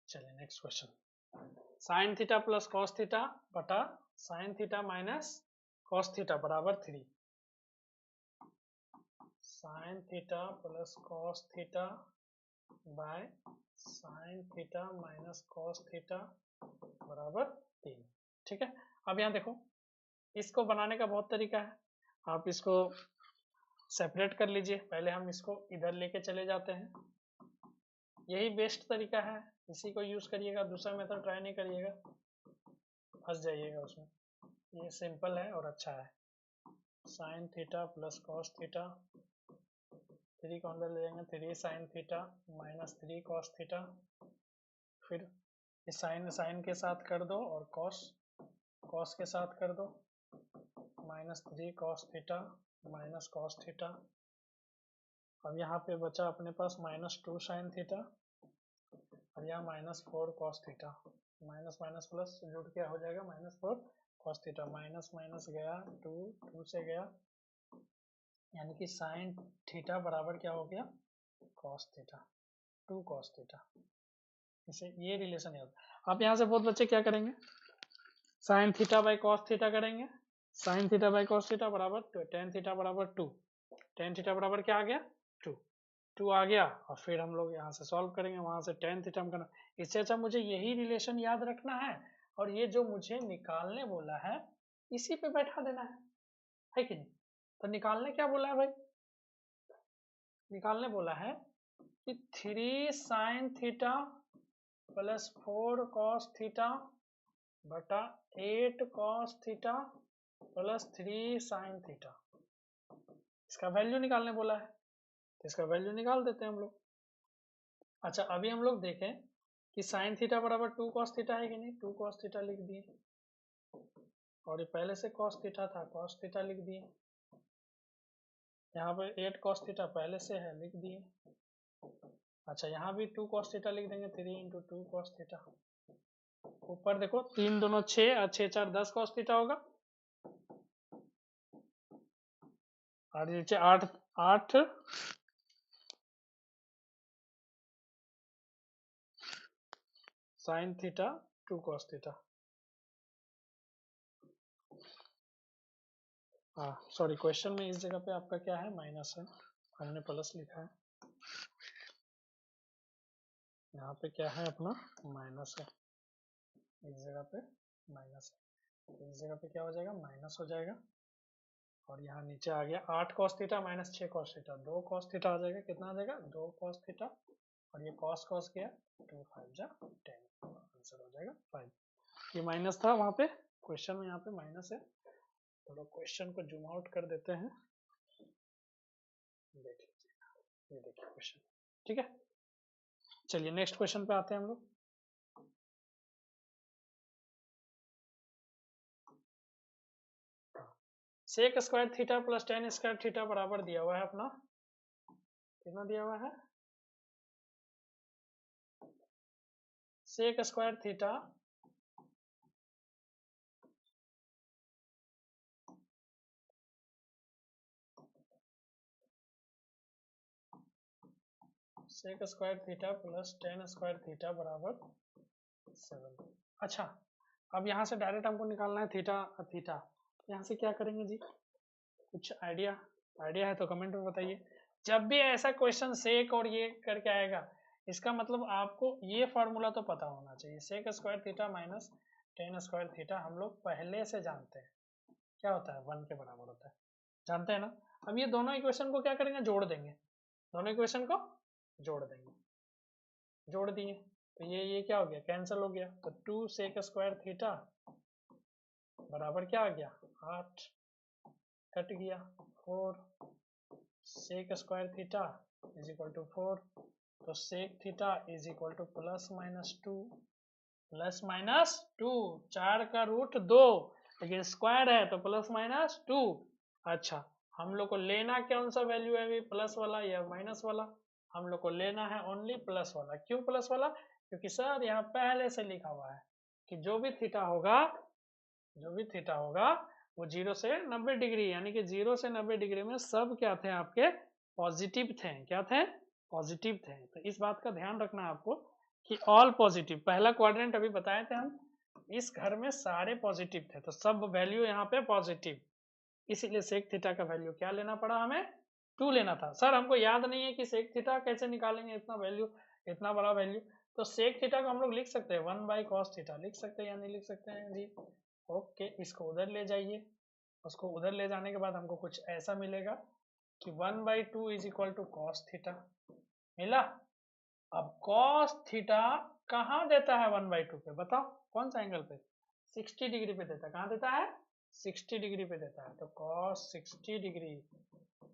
चलिए next question, sine theta plus cos theta बटा sine theta minus cos theta बराबर 3। Sine theta plus cos theta by sine theta minus cos theta बराबर 3। ठीक है, अब यहाँ देखो, इसको बनाने का बहुत तरीका है, आप इसको सेपरेट कर लीजिए। पहले हम इसको इधर लेके चले जाते हैं, यही बेस्ट तरीका है, इसी को यूज करिएगा, दूसरा मेथड ट्राई नहीं करिएगा, फंस जाइएगा उसमें। ये सिंपल है और अच्छा है। Sine theta plus cos theta, 3 को अंदर ले जाएंगे, 3 sine theta minus 3 cos theta, फिर इस साइन के साथ कर दो और कॉस के साथ कर दो, minus 3 cos theta minus cos theta. अब यहाँ पे बचा अपने पास माइनस 2 साइन थीटा और यहाँ minus 4 cos theta, minus minus plus जुड़ क्या हो जाएगा, minus 4 cos theta, minus minus गया 2 से गया, यानी कि साइन थीटा बराबर क्या हो गया, कॉस थीटा, 2 कॉस थीटा। इसे ये रिलेशन याद, आप यहाँ से बहुत बच्चे क्या करेंगे, sine theta by cos theta करेंगे, sine theta by cos theta बराबर टेन थीटा बराबर 2, टेन थीटा बराबर क्या आ गया 2 आ गया, और फिर हम लोग यहाँ से सॉल्व करेंगे, वहां से टेन थीटा हम करना। इससे अच्छा मुझे यही रिलेशन याद रखना है, और ये जो मुझे निकालने बोला है इसी पे बैठा देना है कि नहीं। तो निकालने क्या बोला है भाई, निकालने बोला है कि 3 sine theta plus 4 cos theta बटा 8 cos theta plus 3 sine theta, इसका वैल्यू निकालने बोला है, तो इसका वैल्यू निकाल देते हैं हम लोग। अच्छा अभी हम लोग देखें कि साइन थीटा बराबर 2 कॉस थीटा है कि नहीं, 2 कॉस थीटा लिख दिए, और ये पहले से कॉस थीटा था, कॉस थीटा लिख दिए, यहाँ पे 8 कॉस थीटा पहले से है, लिख दिए। अच्छा यहाँ भी 2 कॉस थीटा लिख देंगे, 3 इंटू 2 कॉस थीटा, ऊपर देखो 3 दोनों 6 और 6 4 10 कॉस थीटा होगा, और नीचे 8 साइन थीटा 2 कॉस थीटा, हाँ सॉरी क्वेश्चन में इस जगह पे आपका क्या है, माइनस है, हमने प्लस लिखा है। यहाँ पे क्या है अपना माइनस है, इस जगह पे माइनस है, इस जगह पे क्या हो जाएगा माइनस हो जाएगा, और यहाँ नीचे आ गया 8 cos theta minus 6 cos theta, 2 cos theta आ जाएगा, कितना आ जाएगा 2 cos थीटा, और ये cos cos गया 2 5 जा 10, आंसर हो जाएगा 5। ये माइनस था वहाँ पे क्वेश्चन में, यहाँ पे माइनस है। थोड़ा क्वेश्चन को जूम आउट कर देते हैं, देख लीजिए, ये देखिए क्वेश्चन, ठीक है। चलिए नेक्स्ट क्वेश्चन पे आते हैं हम लोग। Sec square theta plus tan square theta बराबर दिया हुआ है अपना, कितना दिया हुआ है, sec square theta sec square theta plus tan square theta बराबर 7। अच्छा, अब यहाँ से डायरेक्ट हमको निकालना है थीटा थीटा, यहाँ से क्या करेंगे जी, कुछ आइडिया है तो कमेंट में बताइए। जब भी ऐसा क्वेश्चन सेक और ये करके आएगा, इसका मतलब आपको ये फॉर्मूला तो पता होना चाहिए, sec square theta minus tan square theta हम लोग पहले से जानते हैं क्या होता है, 1 के बराबर होता है, जानते हैं ना। अब ये दोनों इक्वेशन को क्या करेंगे, जोड़ देंगे, दोनों इक्वेशन को जोड़ देंगे, जोड़ दिए तो ये क्या हो गया, कैंसिल हो गया, तो 2 सेक स्क्वायर थीटा बराबर क्या आ गया 8, कट गया 4 sec square theta is equal to 4, तो sec theta is equal to plus minus 2, plus minus 2, 4 का रूट 2, लेकिन स्क्वायर है तो प्लस माइनस 2। अच्छा, हम लोग को लेना कौन सा वैल्यू है, प्लस वाला या माइनस वाला, हम लोग को लेना है ओनली प्लस वाला। क्यों प्लस वाला, क्योंकि सर यहाँ पहले से लिखा हुआ है कि जो भी थीटा होगा वो 0 से 90 डिग्री, यानी कि 0 से 90 डिग्री में सब क्या थे आपके पॉजिटिव थे, क्या थे पॉजिटिव थे। तो इस बात का ध्यान रखना है आपको कि ऑल पॉजिटिव, पहला क्वाड्रेंट अभी बताए थे हम, इस घर में सारे पॉजिटिव थे, तो सब वैल्यू यहाँ पे पॉजिटिव, इसीलिए सेक थीटा का वैल्यू क्या लेना पड़ा हमें 2 लेना था। सर हमको याद नहीं है कि सेक थीटा कैसे निकालेंगे, इतना वैल्यू, इतना बड़ा वैल्यू, तो सेक थीटा को हम लोग लिख सकते हैं 1 बाई कॉस थीटा, लिख सकते हैं या नहीं लिख सकते हैं जी। ओके, इसको उधर ले जाइए, उसको उधर ले जाने के बाद हमको कुछ ऐसा मिलेगा कि 1/2 is equal to cos theta मिला। अब कॉस थीटा कहाँ देता है 1/2 पे, बताओ कौन सा एंगल पे, 60 डिग्री पे देता है, कहाँ देता है 60 डिग्री पे देता है, तो कॉस 60 डिग्री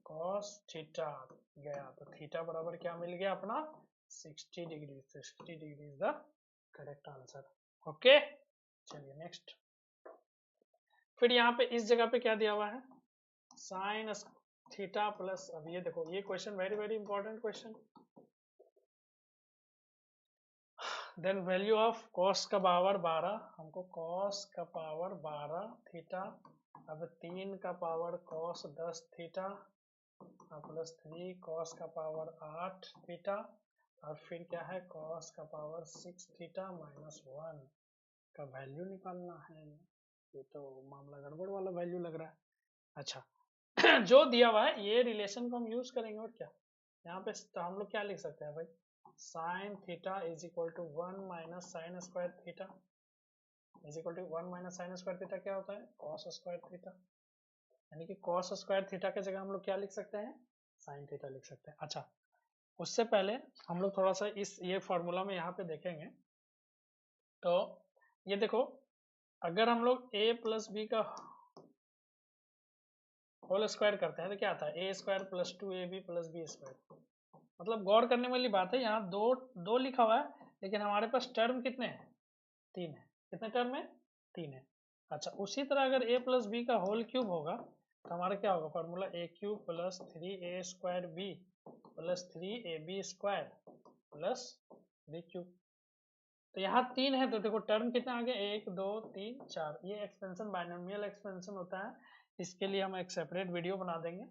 कॉस थीटा गया, तो थीटा बराबर क्या मिल गया अपना 60 degree, 60 degree is the correct answer. Okay, चलिए नेक्स्ट। फिर यहाँ पे इस जगह पे क्या दिया हुआ है, साइन थीटा प्लस, अब ये देखो ये question very very important question, then value of cos का पावर 12, हमको कॉस का पावर 12 थीटा, अब 3 का power cos 10 theta plus 3 cos का पावर 8 थीटा, और फिर क्या है कॉस का पावर 6 थीटा माइनस 1 का वैल्यू निकालना है। ये तो मामला गड़बड़ वाला वैल्यू लग रहा है। अच्छा जो दिया हुआ है ये रिलेशन को हम यूज करेंगे, और क्या यहाँ पे तो हम लोग क्या लिख सकते हैं भाई, sine theta is equal to 1 minus sine square theta is equal to 1 minus sine square theta क्या होता है कॉस स्क्वायर थीटा, यानी कि कॉस स्क्वायर थीटा की जगह हम लोग क्या लिख सकते हैं साइन थीटा लिख सकते हैं। अच्छा, उससे पहले हम लोग थोड़ा सा इस ये फॉर्मूला में यहाँ पे देखेंगे, तो ये देखो अगर हम लोग a प्लस बी का होल स्क्वायर करते हैं तो क्या आता है A square plus 2ab plus B square, मतलब गौर करने वाली बात है, यहाँ दो लिखा हुआ है लेकिन हमारे पास टर्म कितने हैं 3 है, कितने टर्म है 3 है। अच्छा, उसी तरह अगर a प्लस बी का होल क्यूब होगा तो हमारा क्या होगा formula a cube plus 3a square B plus 3ab square plus B cube, तो यहाँ 3 है तो देखो टर्म कितना आ गया 1 2 3 4, ये एक्सपेंशन बाइनोमियल एक्सपेंशन होता है, इसके लिए हम एक सेपरेट वीडियो बना देंगे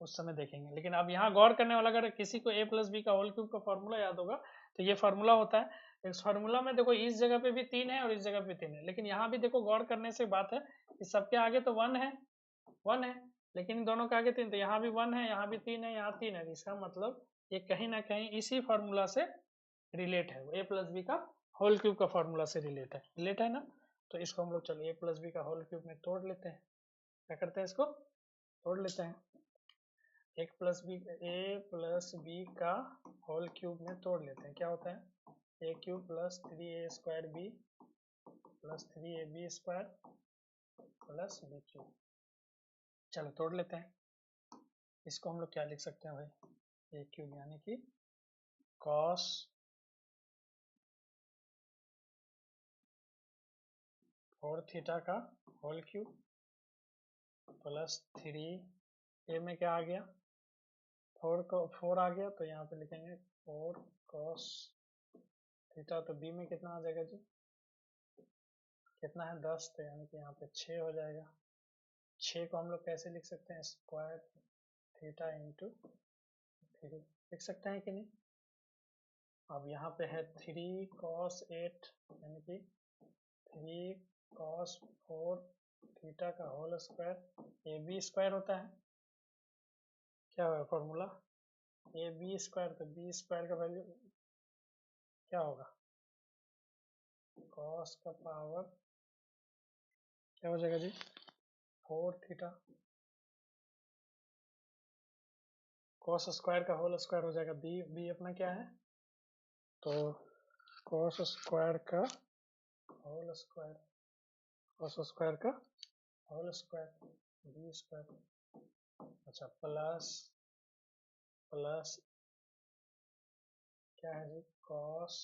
उस समय देखेंगे। लेकिन अब यहाँ गौर करने वाला अगर किसी को a प्लस बी का होल क्यूब का फॉर्मूला याद होगा तो ये फॉर्मूला होता है, इस फॉर्मूला में देखो इस जगह पे भी 3 है और इस जगह पे 3 है, लेकिन यहाँ भी देखो गौर करने से बात है कि सबके आगे तो 1 है लेकिन इन दोनों के आगे 3, तो यहाँ भी 1 है यहाँ भी 3 है यहाँ 3 है, इसका मतलब ये कहीं ना कहीं इसी फॉर्मूला से रिलेट है, ए प्लस बी का होल क्यूब का फॉर्मूला से रिलेट है ना। तो इसको हम लोग चलो ए प्लस बी का होल क्यूब में तोड़ लेते हैं। क्या करते हैं, इसको तोड़ लेते हैं। ए प्लस बी का होल क्यूब में तोड़ लेते हैं। क्या होता है, A cube plus 3a square B plus 3ab square plus B cube. चलो तोड़ लेते हैं। इसको हम लोग क्या लिख सकते हैं भाई, ए क्यूब यानी कि कॉस 4 थीटा का होल क्यूब प्लस 3, ए में क्या आ गया 4 आ गया, तो यहाँ पे लिखेंगे 4 कॉस थीटा, तो बी में कितना आ जाएगा जी, कितना है 10, तो यानी कि यहाँ पे 6 हो जाएगा। 6 को हम लोग कैसे लिख सकते हैं, स्क्वायर थीटा इंटू 3 लिख सकते हैं कि नहीं। अब यहाँ पे है 3 कॉस 8 यानी कि 3 कॉस 4 थीटा का whole square, A B square होता है, क्या होगा फॉर्मूला ए बी स्क्वायर, तो बी स्क्वायर का वैल्यू क्या होगा, कॉस का पावर क्या हो जाएगा जी 4 थीटा, कॉस स्क्वायर का होल स्क्वायर हो जाएगा बी, बी अपना क्या है, तो कॉस स्क्वायर का होल स्क्वायर, कॉस स्क्वायर का होल स्क्वायर बी स्क्वायर, अच्छा प्लस क्या है जी कॉस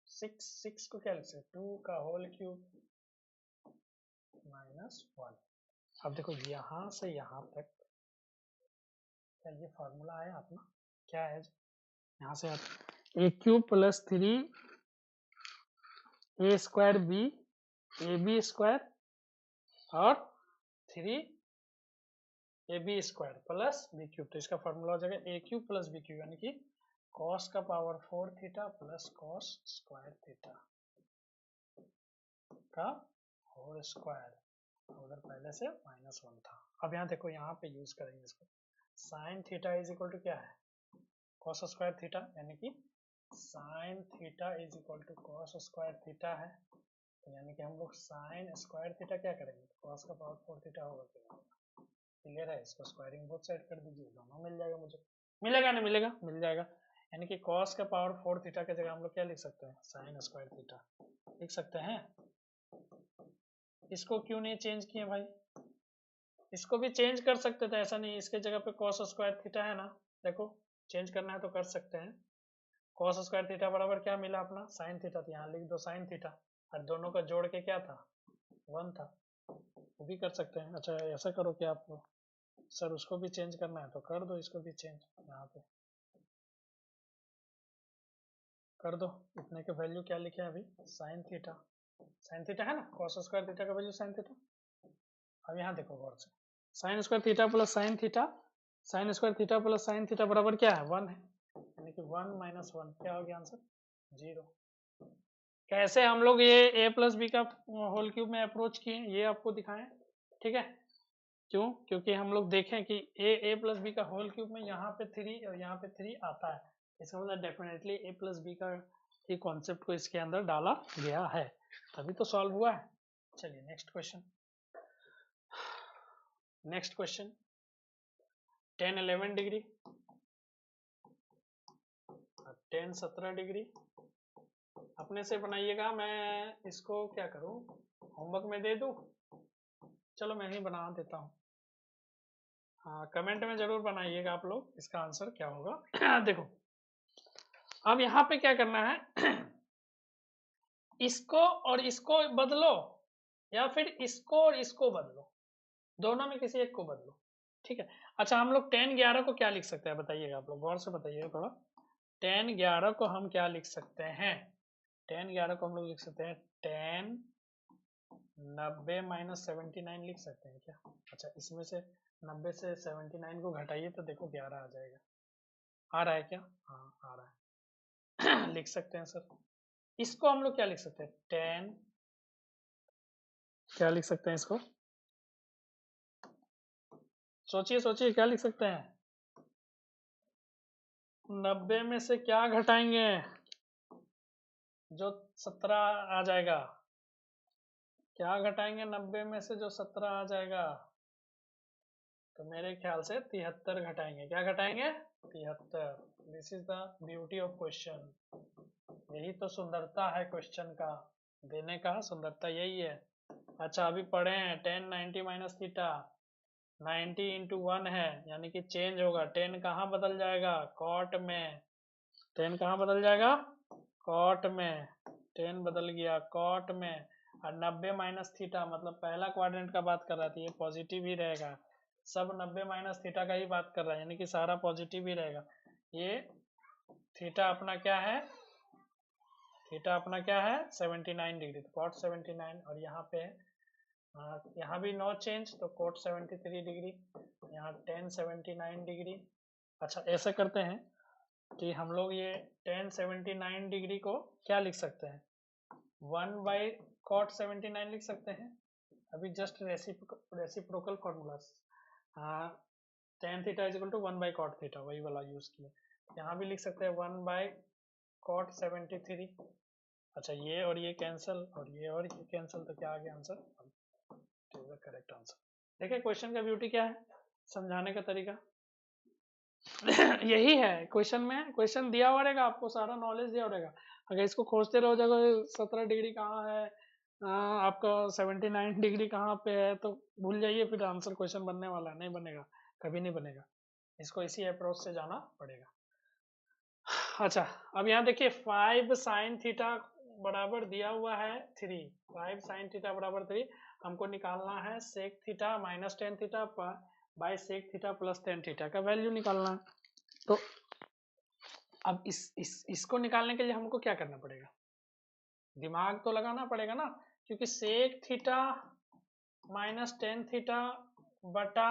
6 को क्या लिख सकते 2 का होल क्यूब माइनस 1। अब देखो यहाँ से यहाँ तक क्या ये फॉर्मूला आया अपना, क्या है यहाँ से आप A cube plus 3 A square B A B square और 3 A B square plus B cube, तो इसका फॉर्मूला हो जाएगा A cube plus B cube यानी कि कॉस का power 4 theta plus cos square theta का होल स्क्वायर, उधर पहले से -1 था। अब यहाँ देखो यहाँ पे यूज करेंगे इसको, sine theta is equal to क्या है कॉस स्क्वायर थीटा, यानी कि sine theta is equal to cos square theta है, तो यानी कि हम लोग साइन स्क्वायर थीटा क्या करेंगे, कॉस का पावर 4 थीटा होगा, क्लियर है। इसको स्क्वायरिंग बोथ साइड कर दीजिए, दोनों मिल जाएगा, मुझे मिलेगा नहीं मिलेगा, मिल जाएगा। यानी कि कॉस का पावर 4 थीटा की जगह हम लोग क्या लिख सकते हैं, साइन स्क्वायर थीटा लिख सकते हैं। इसको क्यों नहीं चेंज किए भाई, इसको भी चेंज कर सकते थे, ऐसा नहीं, इसके जगह पे कॉस स्क्वायर थीटा है ना, देखो चेंज करना है तो कर सकते हैं। कॉस स्क्वायर थीटा बराबर क्या मिला अपना साइन थीटा, तो यहाँ लिख दो साइन थीटा, और दोनों का जोड़ के क्या था 1 था, वो भी कर सकते हैं। अच्छा ऐसा करो कि आप सर उसको भी चेंज करना है तो कर दो, इसको भी चेंज यहाँ पे कर दो। इतने के वैल्यू क्या लिखे अभी साइन थीटा है ना, कॉस स्क्वायर थीटा का वैल्यू साइन थीटा। अब यहाँ देखो गौर से, sign square theta plus sign theta, sign square theta plus sine theta बराबर क्या है 1 है, यानी कि 1 माइनस 1 क्या हो गया आंसर 0। कैसे हम लोग ये ए प्लस बी का होल क्यूब में अप्रोच किए ये आपको दिखाएं, ठीक है। क्यों, क्योंकि हम लोग देखें कि ए प्लस बी का होल क्यूब में यहाँ पे 3 और यहाँ पे 3 आता है, इसका मतलब डेफिनेटली ए प्लस बी का ही कॉन्सेप्ट को इसके अंदर डाला गया है, तभी तो सॉल्व हुआ है। चलिए next question, next question 10 11 degree 10 17 degree अपने से बनाइएगा, मैं इसको क्या करूं होमवर्क में दे दूं, चलो मैं ही बना देता हूं। हाँ कमेंट में जरूर बनाइएगा आप लोग इसका आंसर क्या होगा। देखो अब यहाँ पे क्या करना है, इसको और इसको बदलो या फिर इसको और इसको बदलो, दोनों में किसी एक को बदलो, ठीक है। अच्छा हम लोग 10 11 को क्या लिख सकते हैं बताइएगा, आप लोग गौर से बताइएगा थोड़ा। 10 11 को हम क्या लिख सकते हैं, 10 11 को हम लोग लिख सकते हैं 10 90 माइनस 79 लिख सकते हैं क्या। अच्छा इसमें से 90 से 79 को घटाइए तो देखो 11 आ जाएगा, आ रहा है क्या, हाँ आ रहा है। लिख सकते हैं सर। इसको हम लोग क्या लिख सकते हैं 10, क्या लिख सकते हैं इसको, सोचिए सोचिए क्या लिख सकते हैं, 90 में से क्या घटाएंगे? जो 17 आ जाएगा। क्या घटाएंगे 90 में से जो 17 आ जाएगा? तो मेरे ख्याल से 73 घटाएंगे। क्या घटाएंगे? 73। This is the beauty of question. यही तो सुंदरता है क्वेश्चन का, देने का सुंदरता यही है। अच्छा अभी पढ़े हैं 10 90 माइनस थीटा, 90 इंटू 1 है यानी कि चेंज होगा। 10 कहाँ बदल जाएगा? कॉट में। 10 कहाँ बदल जाएगा? कॉट में। 10 बदल गया कॉट में। और 90 माइनस थीटा मतलब पहला क्वाड्रेंट का बात कर रहा था, ये पॉजिटिव ही रहेगा। सब 90 माइनस थीटा का ही बात कर रहा है यानी कि सारा पॉजिटिव ही रहेगा। ये थीटा अपना क्या है? थीटा अपना क्या है? 79 डिग्री, तो कॉट 79। और यहाँ पे यहाँ भी नो चेंज, तो कोट 73 डिग्री, यहाँ 1079 डिग्री। अच्छा ऐसे करते हैं कि हम लोग ये 1079 डिग्री को क्या लिख सकते हैं? 1 बाई कॉट 79 लिख सकते हैं। अभी just reciprocal formulas, tan theta is equal to 1 by cot theta, वही वाला यूज किया। यहाँ भी लिख सकते हैं 1 बाई कॉट 73। अच्छा ये और ये कैंसिल और ये कैंसिल, तो क्या आ गया आंसर? Correct answer. देखिए क्वेश्चन का ब्यूटी क्या है, समझाने का तरीका यही है। क्वेश्चन में क्वेश्चन दिया हुआ रहेगा, आपको सारा नॉलेज दिया रहेगा। अगर इसको खोजते रहो जाओगे 17 डिग्री कहाँ है, आपका 79 डिग्री कहाँ पे है, तो भूल जाइए, फिर आंसर क्वेश्चन बनने वाला नहीं बनेगा, कभी नहीं बनेगा। इसको इसी अप्रोच से जाना पड़ेगा। अच्छा अब यहाँ देखिए 5 साइन थीटा बराबर दिया हुआ है 3। 5 साइन थीटा बराबर 3। हमको निकालना है sec theta minus tan theta by sec theta plus tan theta का वैल्यू निकालना है। तो अब इसको निकालने के लिए हमको क्या करना पड़ेगा? दिमाग तो लगाना पड़ेगा ना, क्योंकि sec theta minus tan theta बटा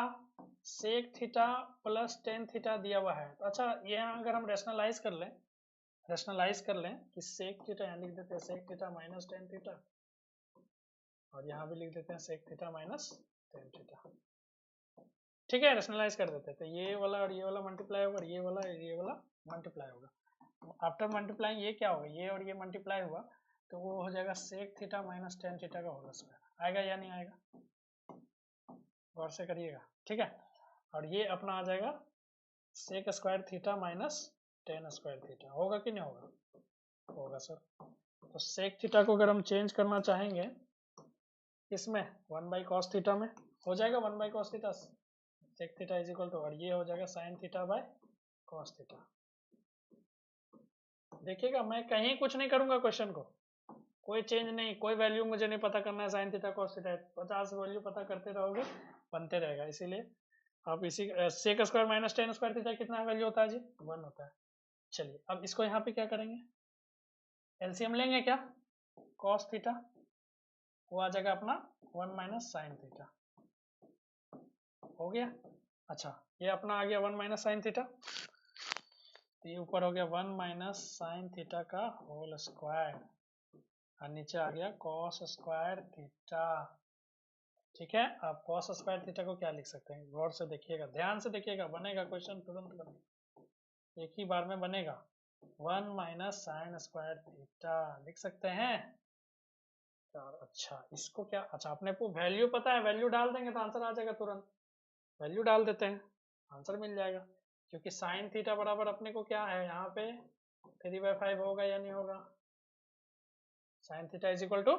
sec theta plus tan theta दिया हुआ है। तो अच्छा ये अगर हम रेशनलाइज कर लें कि सेक थीटा, यहाँ लिख देते हैं sec theta minus tan theta, और यहाँ भी लिख देते हैं sec theta minus tan theta. ठीक है, रेशनलाइज कर देते हैं। तो ये वाला और ये वाला मल्टीप्लाई होगा, ये वाला मल्टीप्लाई होगा। आफ्टर मल्टीप्लाइंग ये क्या होगा? ये और ये मल्टीप्लाई हुआ तो वो हो जाएगा sec theta minus tan theta का होल स्क्वायर। आएगा या नहीं आएगा? गौर से करिएगा, ठीक है। और ये अपना आ जाएगा sec square theta minus tan square theta. होगा कि नहीं होगा? होगा सर। तो सेक थीटा को अगर हम चेंज करना चाहेंगे इसमें 1 बाई कॉस थीटा में, हो जाएगा 1 by cos theta sec theta is equal to, और ये हो जाएगा sine theta by cos theta. देखिएगा मैं कहीं कुछ नहीं करूंगा, क्वेश्चन को कोई चेंज नहीं, कोई वैल्यू मुझे नहीं पता करना है। Sine theta cos theta 50 value पता करते रहोगे, बनते रहेगा। इसीलिए आप इसी sec square minus tan square theta कितना वैल्यू होता है जी? 1 होता है। चलिए अब इसको यहाँ पे क्या करेंगे? एलसीएम लेंगे क्या? कॉस थीटा वो आ जाएगा अपना 1 माइनस साइन थीटा, हो गया। अच्छा ये अपना आ गया 1 माइनस साइन थीटा, तो ये ऊपर हो गया 1 माइनस साइन थीटा का होल स्क्वायर, और नीचे आ गया कॉस स्क्वायर थीटा। ठीक है, अब कॉस स्क्वायर थीटा को क्या लिख सकते हैं? गौर से देखिएगा, ध्यान से देखिएगा, बनेगा क्वेश्चन तुरंत बनेगा, एक ही बार में बनेगा। 1 माइनस साइन स्क्वायर थीटा लिख सकते हैं यार। अच्छा इसको क्या, अच्छा अपने को वैल्यू पता है, वैल्यू डाल देंगे तो आंसर आ जाएगा तुरंत। वैल्यू डाल देते हैं, आंसर मिल जाएगा। क्योंकि साइन थीटा बराबर अपने को क्या है यहाँ पे 3/5 होगा या नहीं होगा? Sine theta is equal to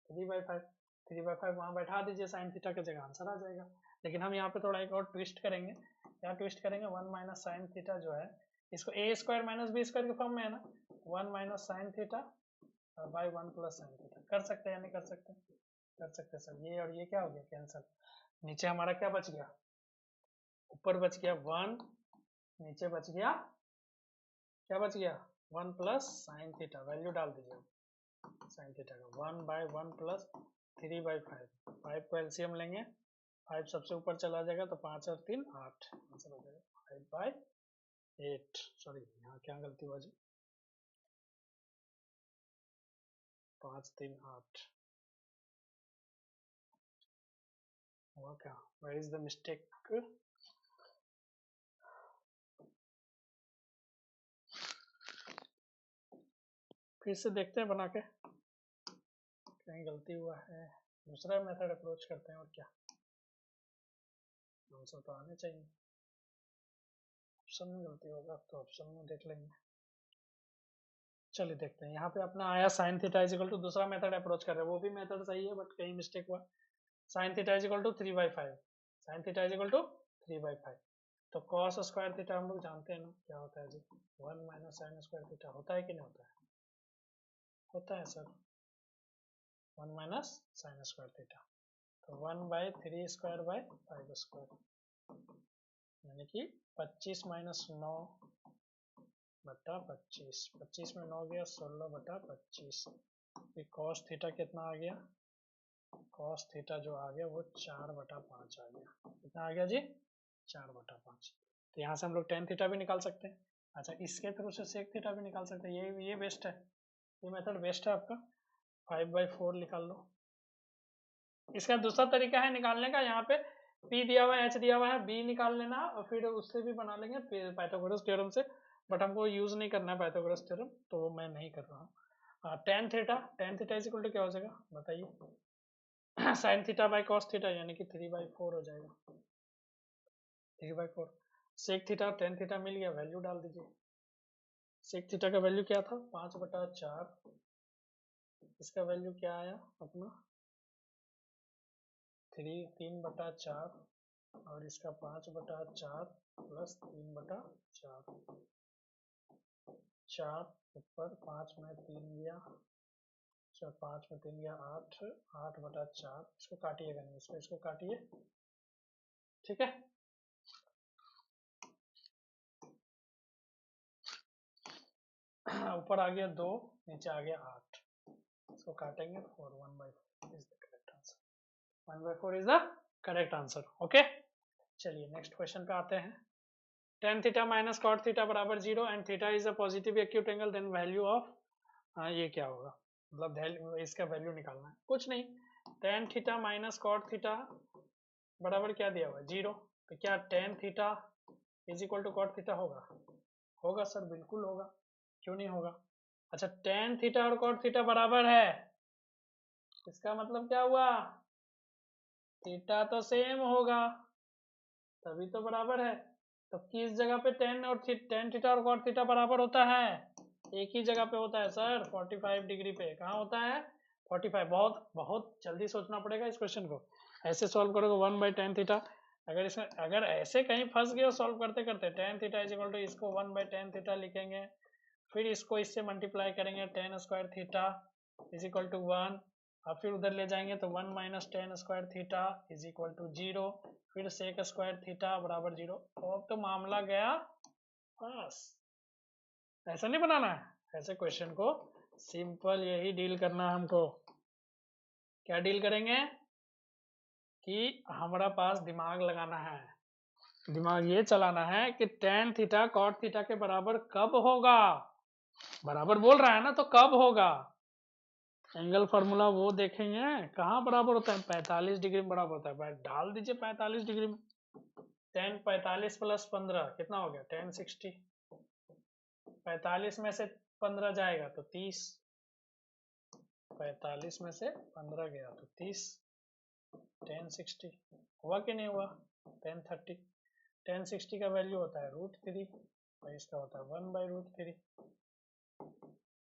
3/5। 3/5 वहां बैठा दीजिए साइन थीटा की जगह, आंसर आ जाएगा। लेकिन हम यहाँ पे थोड़ा एक और ट्विस्ट करेंगे। क्या ट्विस्ट करेंगे? 1 माइनस साइन थीटा जो है इसको ए स्क्वायर माइनस बी स्क्वायर के फॉर्म में है ना, 1 minus sign theta by 1 plus sine theta. कर सकते हैं या नहीं कर सकते? कर सकते हैं सर। ये और ये क्या हो गया? कैंसल। नीचे हमारा क्या बच गया? ऊपर बच गया 1, नीचे बच गया क्या बच गया? 1 प्लस साइन थीटा। वैल्यू डाल दीजिए साइन थीटा का, 1 बाई 1 प्लस 3/5। 5 को एलसीएम लेंगे, 5 सबसे ऊपर चला जाएगा तो 5 और 3 8, आंसर हो जाएगा 5/8। सॉरी यहाँ क्या गलती हुआ जी, 5 3 8 हुआ क्या? Where is the mistake? फिर से देखते हैं बना के, कहीं गलती हुआ है, दूसरा मेथड अप्रोच करते हैं। और क्या, आंसर तो आने चाहिए। ऑप्शन में गलती होगा तो ऑप्शन में देख लेंगे। चलिए देखते हैं, यहाँ पे अपना आया sine theta is equal to, दूसरा मेथड अप्रोच कर रहे हैं, वो भी मेथड सही है बट कहीं मिस्टेक हुआ। Sine theta is equal to 3/5, sine theta is equal to 3/5। तो कॉस स्क्वायर थीटा हम लोग जानते हैं ना क्या होता है जी, 1 माइनस साइन स्क्वायर थीटा। होता है कि नहीं होता है? होता है sir, 1 minus sine square theta. तो 1/3 स्क्वायर बाय 5 स्क्वायर, यानी कि 25 माइनस 9 बटा 25, 25 में 9 गया, 16 बटा 25। फिर कॉस थीटा कितना आ गया, कॉस थीटा जो आ गया वो 4/5 आ गया। कितना आ गया जी, 4/5। तो यहाँ से हम लोग टेन थीटा भी निकाल सकते हैं। अच्छा, इसके थ्रू से सेक थीटा भी निकाल सकते हैं, ये बेस्ट है, ये मेथड बेस्ट है आपका। 5/4 निकाल लो। इसका दूसरा तरीका है निकालने का, यहाँ पे P दिया हुआ है, H दिया हुआ है, B निकाल लेना और फिर उससे भी बना लेंगे पाइथागोरस थ्योरम से, बट हमको यूज नहीं करना है पाइथागोरस थ्योरम, तो वो मैं नहीं कर रहा हूँ। Tan theta is equal to क्या हो जाएगा बताइए, sine theta by cos theta, यानी कि 3/4 हो जाएगा, 3/4। सेक थीटा और टेन थीटा मिल गया, वैल्यू डाल दीजिए। सेक थीटा का वैल्यू क्या था, 5/4, इसका वैल्यू क्या आया अपना 3/4, और इसका 5/4 प्लस 3/4, 4 ऊपर 5 में 3 गया, 5 में 3 गया 8, 8/4। इसको काटिएगा नहीं, इसको काटिए, ठीक है। ऊपर आ गया 2, नीचे आ गया 8, इसको काटेंगे 4, 1/4 is the correct answer, 1/4 is the correct answer. Okay, चलिए नेक्स्ट क्वेश्चन पे आते हैं। Tan theta minus cot theta बराबर 0 and theta is a positive acute angle, then value of, ये क्या होगा, मतलब इसका वैल्यू निकालना है। कुछ नहीं, tan theta minus cot theta बराबर क्या दिया हुआ है 0, तो क्या tan theta is equal to cot theta होगा? होगा सर, बिल्कुल होगा, क्यों नहीं होगा। अच्छा, टेन थीटा और कॉट थीटा बराबर है, इसका मतलब क्या हुआ, थीटा तो सेम होगा, तभी तो बराबर है। तो किस जगह पे टेन थीटा और कॉट थीटा बराबर होता है? एक ही जगह पे होता है सर, 45 डिग्री पे। कहाँ होता है? 45। बहुत बहुत जल्दी सोचना पड़ेगा इस क्वेश्चन को, ऐसे सॉल्व करोगे 1/tan थीटा। अगर ऐसे कहीं फंस गए सॉल्व करते करते, tan theta is equal to इसको 1/tan थीटा लिखेंगे, फिर इसको इससे मल्टीप्लाई करेंगे, tan square theta is equal to 1, और फिर उधर ले जाएंगे तो 1 minus tan square theta is equal to 0, फिर सेक स्क्वायर थीटा बराबर 0। अब तो मामला गया बस। ऐसा नहीं बनाना है, ऐसे क्वेश्चन को सिंपल यही डील करना है हमको। क्या डील करेंगे कि हमारा पास दिमाग लगाना है, दिमाग ये चलाना है कि tan थीटा cot थीटा के बराबर कब होगा। बराबर बोल रहा है ना, तो कब होगा। एंगल फार्मूला वो देखेंगे, कहाँ बराबर होता है, 45 डिग्री में बराबर होता है। भाई डाल दीजिए 45 डिग्री में, tan 45 प्लस 15 कितना हो गया, tan 60। 45 में से 15 जाएगा तो 30, 45 में से 15 गया तो 30, tan 60 हुआ कि नहीं हुआ, tan 30। tan 60 का वैल्यू होता है √3, और इसका होता है 1/√3,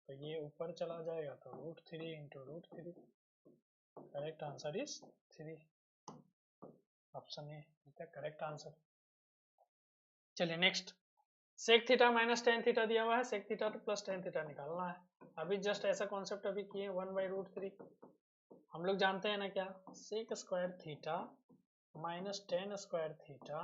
तो ये ऊपर चला जाएगा तो √3 into √3। Correct answer is 3, option A इसका करेक्ट आंसर। चलिए next, sec theta minus tan theta दिया हुआ है, sec theta plus tan theta निकालना है। अभी जस्ट ऐसा कॉन्सेप्ट अभी किए 1/√3। हम लोग जानते हैं ना क्या, sec square theta minus tan square theta,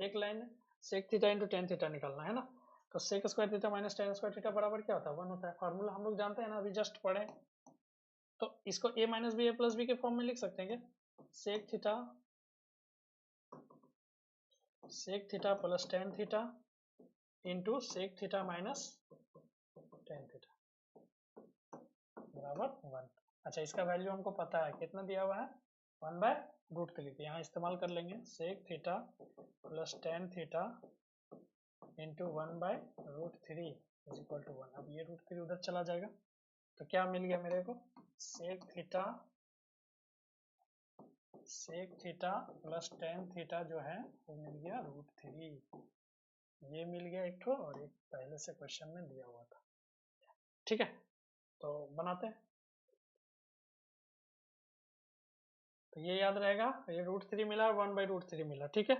एक line sec theta into tan theta निकालना है ना। तो sec square theta minus tan square theta बराबर क्या होता है, 1 होता है। फॉर्मूला हम लोग जानते हैं ना, अभी जस्ट पढ़े। तो इसको a minus B A plus B के फॉर्म में लिख सकते हैं क्या, sec theta plus tan theta into sec theta minus tan theta बराबर 1। अच्छा, इसका वैल्यू हमको पता है, कितना दिया हुआ है 1/√3, तो यहाँ इस्तेमाल कर लेंगे, sec theta plus tan theta into 1/√3 is equal to 1। अब ये √3 उधर चला जाएगा, तो क्या मिल गया मेरे को, sec theta plus tan theta जो है वो मिल गया √3। ये मिल गया एक ठो, और एक पहले से क्वेश्चन में दिया हुआ था। ठीक है, तो बनाते हैं। तो ये याद रहेगा, ये √3 मिला और 1/√3 मिला। ठीक है,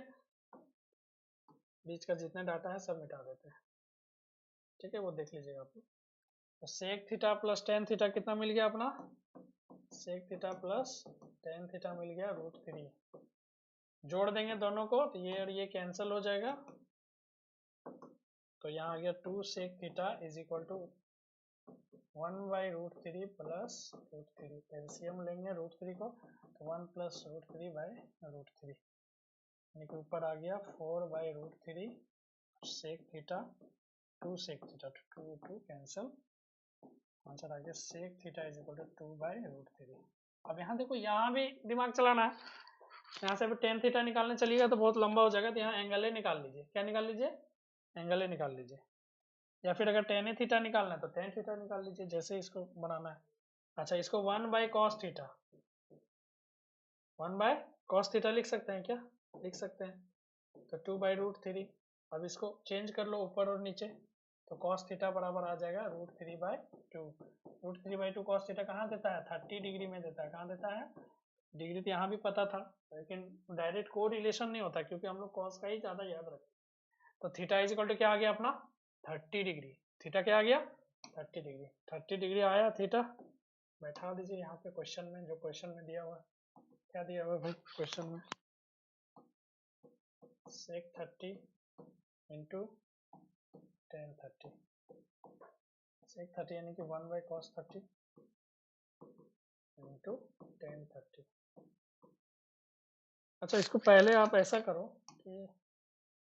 बीच का जितने डाटा है सब मिटा देते हैं। ठीक है, वो देख लीजिएगा आप लोग। तो sec theta plus tan theta कितना मिल गया अपना, sec theta plus tan theta मिल गया √3। जोड़ देंगे दोनों को तो ये और ये कैंसिल हो जाएगा, तो यहाँ आ गया 2 sec theta is equal to 1/√3 plus √3। LCM लेंगे √3 को, तो 1 प्लस √3/√3, यानी कि ऊपर आ गया 4/√3 sec theta 2 sec theta, 2 cancel, answer आ गया sec theta is equal to 2/√3। अब यहाँ देखो, यहाँ भी दिमाग चलाना है। यहाँ से भी टेन थीटा निकालने चलिएगा तो बहुत लंबा हो जाएगा, तो यहाँ एंगल ए निकाल लीजिए। क्या निकाल लीजिए, एंगल ए निकाल लीजिए, या फिर अगर टेन ए थीटा निकालना है तो टेन थीटा निकाल लीजिए, जैसे इसको बनाना है। अच्छा, इसको 1/cos थीटा, 1/cos थीटा लिख सकते हैं क्या, लिख सकते हैं, तो 2/√3। अब इसको चेंज कर लो ऊपर और नीचे, तो cos थीटा बराबर आ जाएगा √3/2। √3/2 cos थीटा कहाँ देता है, 30 डिग्री में देता है। कहाँ देता है, डिग्री तो यहाँ भी पता था, लेकिन डायरेक्ट को रिलेशन नहीं होता, क्योंकि हम लोग cos का ही ज्यादा याद रखते हैं। तो थीटा इज इक्वल टू क्या आ गया अपना, 30 डिग्री। थीटा क्या आ गया, 30 डिग्री। 30 डिग्री आया थीटा, बैठा दीजिए यहाँ पे क्वेश्चन में, जो क्वेश्चन में दिया हुआ है। क्या दिया हुआ है भाई क्वेश्चन में, सेक 30 इंटू टेन 30, सेक 30 यानी कि 1/cos 30 इंटू टेन 30। अच्छा, इसको पहले आप ऐसा करो कि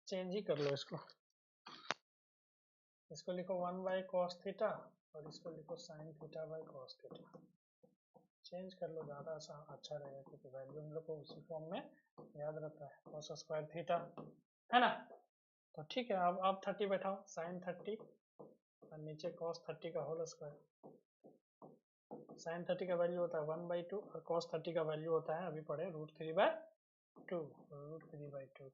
चेंज ही कर लो इसको लिखो 1/cos थीटा, और इसको लिखो sin थीटा/cos थीटा। चेंज कर लो, ज़्यादा अच्छा रहेगा, क्योंकि वैल्यू हम लोग को उसी फॉर्म में याद रहता है, cos स्क्वायर थीटा, है ना। तो ठीक है, अब आप 30 बैठाओ, sin 30 और नीचे cos 30 का होल स्क्वायर। sin 30 का वैल्यू होता है 1/2 और cos 30 का वैल्यू होता है, अभी पढ़े, √3/2, √3/2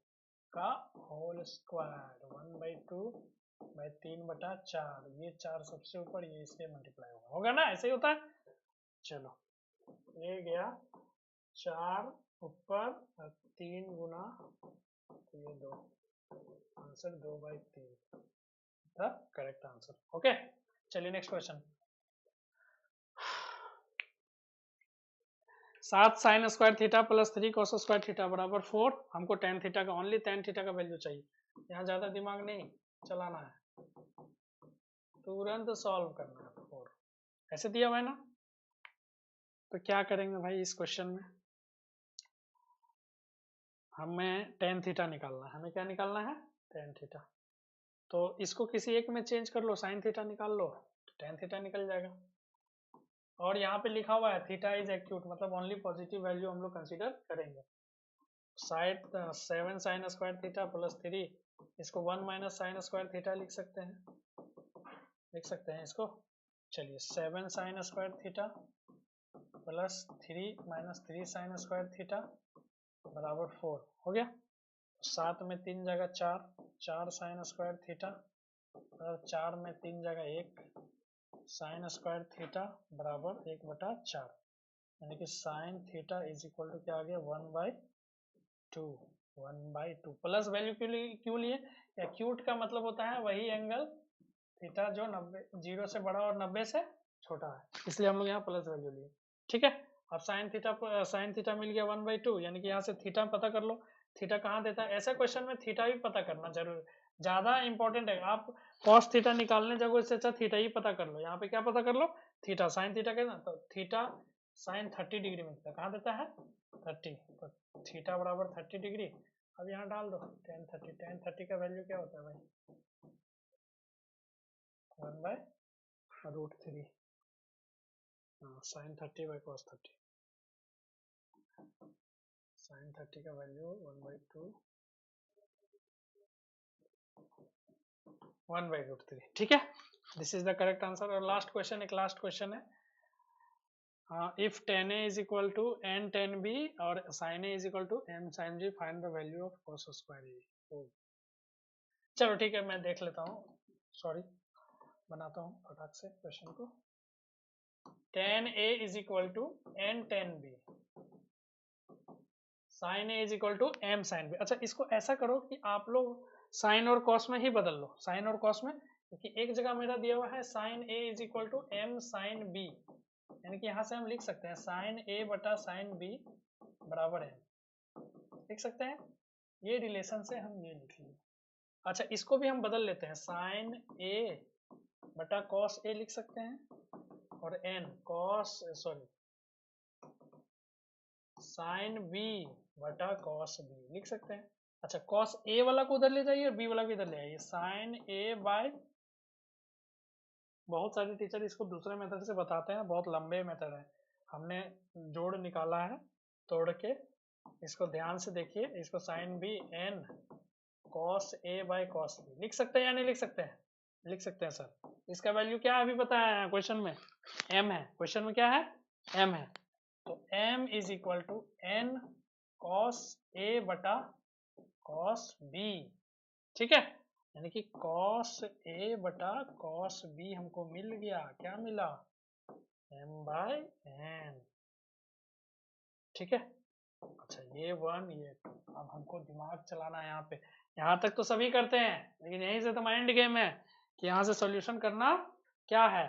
का होल स्क्वायर 1/2/3/4। ये 4 सबसे ऊपर, ये इससे मल्टीप्लाई होगा ना, ऐसे ही होता है। चलो, ये गया 4 ऊपर और 3 गुना, तो ये 2, आंसर 2/3 था करेक्ट आंसर। ओके, चलिए next question. 7 sin square theta plus 3 cos square theta बराबर 4। हमको टेन थीटा का, ओनली टेन थीटा का वैल्यू चाहिए। यहाँ ज्यादा दिमाग नहीं चलाना है, तुरंत सॉल्व करना है। 4 ऐसे दिया हुआ है ना, तो क्या करेंगे भाई इस क्वेश्चन में, हमें टेन थीटा निकालना है। हमें क्या निकालना है, टेन थीटा। तो इसको किसी एक में चेंज कर लो, साइन थीटा निकाल लो, तो टेन थीटा निकल जाएगा। और यहाँ पे लिखा हुआ है थीटा इज एक्यूट, मतलब ओनली पॉजिटिव वैल्यू हम लोग कंसीडर करेंगे। Side 7 sign square theta plus 3, इसको 1 माइनस साइन स्क्वायर थीटा लिख सकते हैं, इसको। चलिए, 7 sign square theta plus 3 minus 3 sign square theta बराबर 4 हो गया। 7 में 3 जगह 4, 4 साइन स्क्वायर थीटा, और 4 में 3 जगह 1 साइन स्क्वायर थीटा बराबर 1/4, यानी कि sine theta is equal to क्या आ गया, 1/2 प्लस वैल्यू क्यों लिए, एक्यूट का मतलब होता है वही एंगल थीटा जो 90 0 से बड़ा और 90 से छोटा है, इसलिए हम लोग यहाँ प्लस वैल्यू लिए। ठीक है, अब साइन थीटा मिल गया 1/2, यानी कि यहाँ से थीटा पता कर लो। थीटा कहाँ देता है, ऐसे क्वेश्चन में थीटा भी पता करना जरूर ज्यादा इंपॉर्टेंट है। आप कॉस थीटा निकालने जाओगे, इससे अच्छा थीटा ही पता कर लो। यहाँ पे क्या पता कर लो, थीटा, साइन थीटा के ना, तो थीटा साइन 30 डिग्री में देता है। कहाँ देता है, 30, तो थीटा बराबर 30 डिग्री। अब यहाँ डाल दो टेन 30 का वैल्यू क्या होता है भाई, 1/√3 साइन 30/cos 30। साइन 30 का वैल्यू 1/2 1/√3। ठीक है, this is the correct answer. और लास्ट क्वेश्चन, एक लास्ट क्वेश्चन है, if tan a is equal to n tan b और sin a is equal to m sin b, find the value of cos square a। चलो ठीक है, मैं देख लेता हूँ, सॉरी, बनाता हूँ फटाक से क्वेश्चन को। tan a is equal to n tan b, sin a is equal to m sin b। अच्छा, इसको ऐसा करो कि आप लोग साइन और कॉस में ही बदल लो, साइन और कॉस में, क्योंकि एक जगह मेरा दिया हुआ है sin a is equal to m sin b, यानी कि यहाँ से हम लिख सकते हैं sin a बटा sin b बराबर है, लिख सकते हैं, ये रिलेशन से हम ये लिख लेंगे। अच्छा, इसको भी हम बदल लेते हैं, sin a बटा cos a लिख सकते हैं, और n cos sorry sin b बटा cos b लिख सकते हैं। अच्छा, cos a वाला को उधर ले जाइए और b वाला को इधर ले आइए, sin a बाय, बहुत सारे टीचर इसको दूसरे मेथड से बताते हैं, बहुत लंबे मेथड है, हमने जोड़ निकाला है तोड़ के, इसको ध्यान से देखिए, इसको sin b n cos a by cos b लिख सकते हैं या नहीं लिख सकते हैं? लिख सकते हैं सर। इसका वैल्यू क्या है अभी बताया है क्वेश्चन में, m है, क्वेश्चन में क्या है, m है, तो m is equal to n cos a बटा cos b। ठीक है, यानी कि cos a बटा cos b हमको मिल गया, क्या मिला, m बाय n। ठीक है, अच्छा ये 1 ये 2, अब हमको दिमाग चलाना है यहाँ पे, यहाँ तक तो सभी करते हैं, लेकिन यहीं से तो माइंड गेम है कि यहाँ से सॉल्यूशन करना क्या है,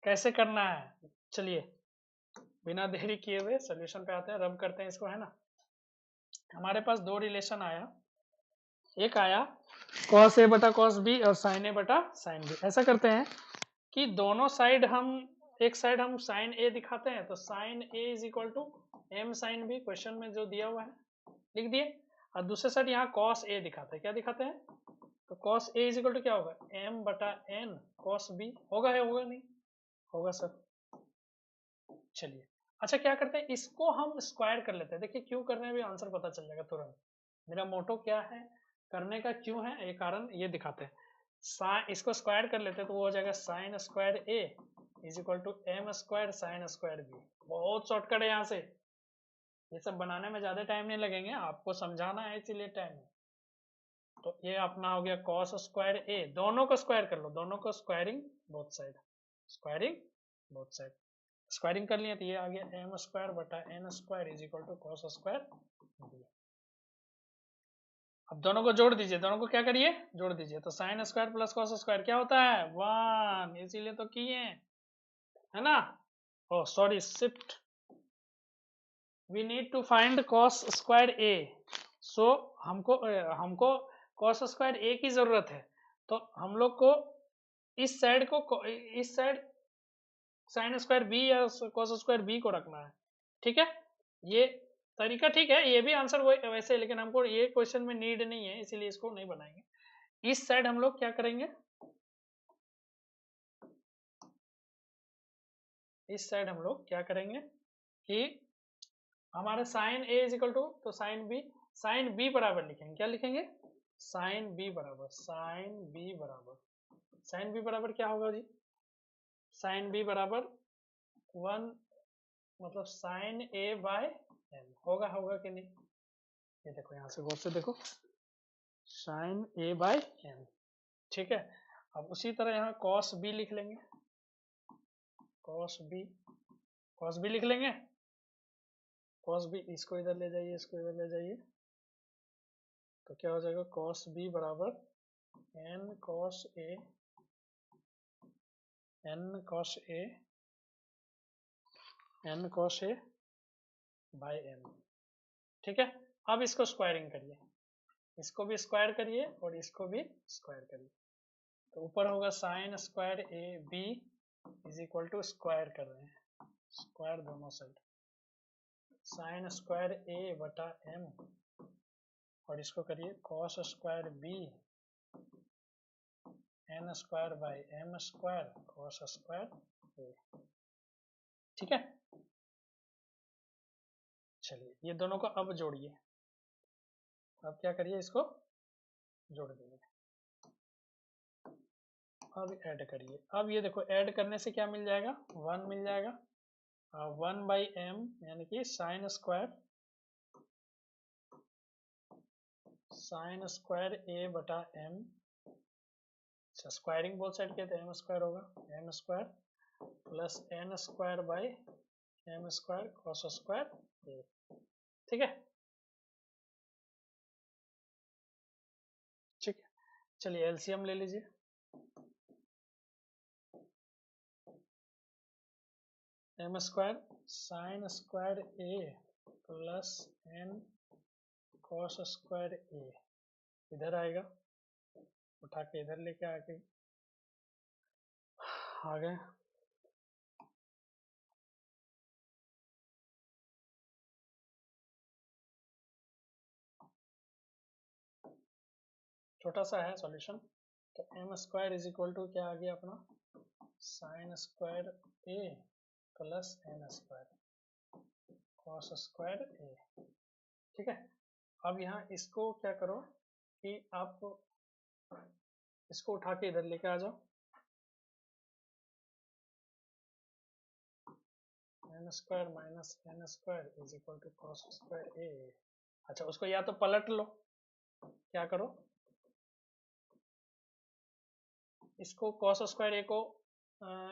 कैसे करना है। चलिए बिना देरी किए हुए सॉल्यूशन पे आते हैं, रब करते हैं इसको, है ना। हमारे पास दो रिलेशन आया, एक आया cos a बटा cos b और sin a बटा sin b। ऐसा करते हैं कि दोनों साइड हम, एक साइड हम sin a दिखाते हैं, तो sin a is equal to m sin b, question में जो दिया हुआ है लिख दिए, और दूसरे साइड यहाँ cos a दिखाते हैं, क्या दिखाते हैं, तो cos a is equal to क्या होगा, m बटा n cos b, होगा है, होगा नहीं होगा सर। चलिए अच्छा क्या करते हैं, इसको हम स्क्वायर कर लेते हैं, देखिए क्यों कर रहे हैं, अभी आंसर पता चल जाएगा तुरंत। मेरा मोटो क्या है, करने का क्यों है, ये कारण ये दिखाते हैं। इसको स्क्वायर कर लेते हैं तो वो हो जाएगा sine square a is equal to m square sine square b। बहुत शॉर्टकट है, यहाँ से ये सब बनाने में ज्यादा टाइम नहीं लगेंगे, आपको समझाना है इसीलिए टाइम है। तो ये अपना हो गया cos स्क्वायर a, दोनों को स्क्वायर कर लो, दोनों को squaring both side, squaring both side, squaring कर लिया तो ये आ गया m स्क्वायर बटा n square is equal to cos square b। अब दोनों को जोड़ दीजिए, दोनों को क्या करिए, जोड़ दीजिए, तो sine square plus cos square क्या होता है, 1, इसीलिए तो किए, है ना। Oh sorry, shift, we need to find cos square a, so हमको कॉस स्क्वायर ए की जरूरत है, तो हम लोग को इस साइड को, इस साइड साइन स्क्वायर बी या कॉस स्क्वायर बी को रखना है। ठीक है, ये तरीका ठीक है, ये भी आंसर वैसे, लेकिन हमको ये क्वेश्चन में नीड नहीं है, इसीलिए इसको नहीं बनाएंगे। इस साइड हम लोग क्या करेंगे, इस साइड हम लोग क्या करेंगे कि हमारे sine A is equal to, तो साइन बी बराबर लिखेंगे, क्या लिखेंगे, साइन बी बराबर, साइन बी बराबर क्या होगा जी, साइन बी बराबर 1, मतलब साइन ए बाय एम, होगा कि नहीं, ये देखो यहाँ से गौर से देखो, साइन ए बाय एम। ठीक है, अब उसी तरह यहाँ कॉस बी लिख लेंगे, कॉस बी लिख लेंगे, कॉस बी, इसको इधर ले जाइए, इसको इधर ले जाइए, तो क्या हो जाएगा, कॉस बी बराबर N cos A bye M. ठीक है, अब इसको स्क्वायरिंग करिए, इसको भी स्क्वायर करिए और इसको भी स्क्वायर करिए, तो ऊपर होगा sine square A B is equal to, square कर रहे हैं, स्क्वायर दोनों साइड, साइन स्क्वायर ए बटा एम, और इसको करिए cos square b n square by m square cos square a. ठीक है, चलिए ये दोनों को अब जोड़िए, अब क्या करिए, इसको जोड़ दीजिए, अब ऐड करिए। अब ये देखो ऐड करने से क्या मिल जाएगा, 1 मिल जाएगा। 1/m यानी कि साइन स्क्वायर a बटा m। अच्छा स्क्वायरिंग बोथ साइड किया तो m स्क्वायर होगा, m square plus n square by m square cos square a। ठीक है, ठीक है। चलिए एलसीएम ले लीजिए। m square sine square a plus n cos square a इधर आएगा, उठा के इधर लेके आके आ गए। छोटा सा है सॉल्यूशन। तो m square is equal to क्या आ गया अपना, sine square a plus n square cos square a। ठीक है, अब यहाँ इसको क्या करो कि आप इसको उठा के इधर लेके आ जाओ, m square minus n square is equal to cos square a। अच्छा उसको या तो पलट लो, क्या करो इसको कॉस स्क्वायर a को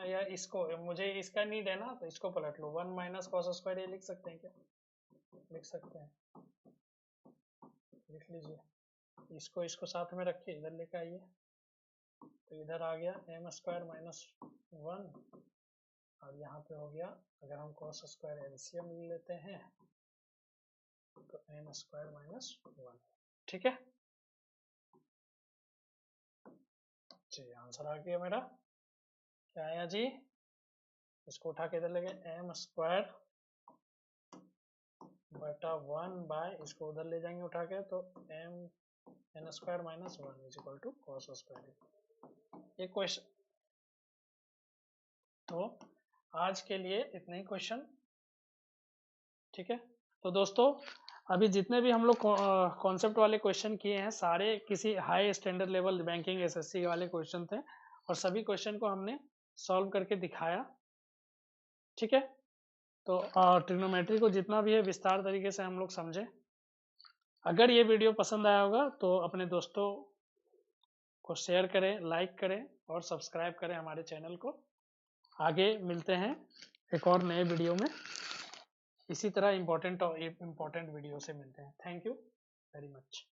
या इसको, मुझे इसका नीड है ना तो इसको पलट लो, 1 माइनस कॉस स्क्वायर a लिख सकते हैं क्या, लिख सकते हैं, लिख लीजिए। इसको इसको साथ में रखिए, इधर लेके आइए, तो इधर आ गया m स्क्वायर माइनस 1 और यहाँ पे हो गया, अगर हम कॉस स्क्वायर एलसीएम लेते हैं तो m स्क्वायर माइनस 1। ठीक है जी, आंसर आ गया मेरा, क्या आया जी, इसको उठा के इधर ले गए m स्क्वायर बटा 1 बाय, इसको उधर ले जाएंगे उठा के तो n square minus 1 is equal to cos square. एक क्वेश्चन, तो आज के लिए इतने ही क्वेश्चन। ठीक है, तो दोस्तों अभी जितने भी हम लोग कॉन्सेप्ट वाले क्वेश्चन किए हैं सारे किसी high standard level banking SSC वाले क्वेश्चन थे और सभी क्वेश्चन को हमने सॉल्व करके दिखाया। ठीक है, तो ट्रिग्नोमेट्री को जितना भी है विस्तार तरीके से हम लोग समझे। अगर ये वीडियो पसंद आया होगा तो अपने दोस्तों को शेयर करें, लाइक करें और सब्सक्राइब करें हमारे चैनल को। आगे मिलते हैं एक और नए वीडियो में, इसी तरह इम्पोर्टेंट वीडियो से मिलते हैं। Thank you very much.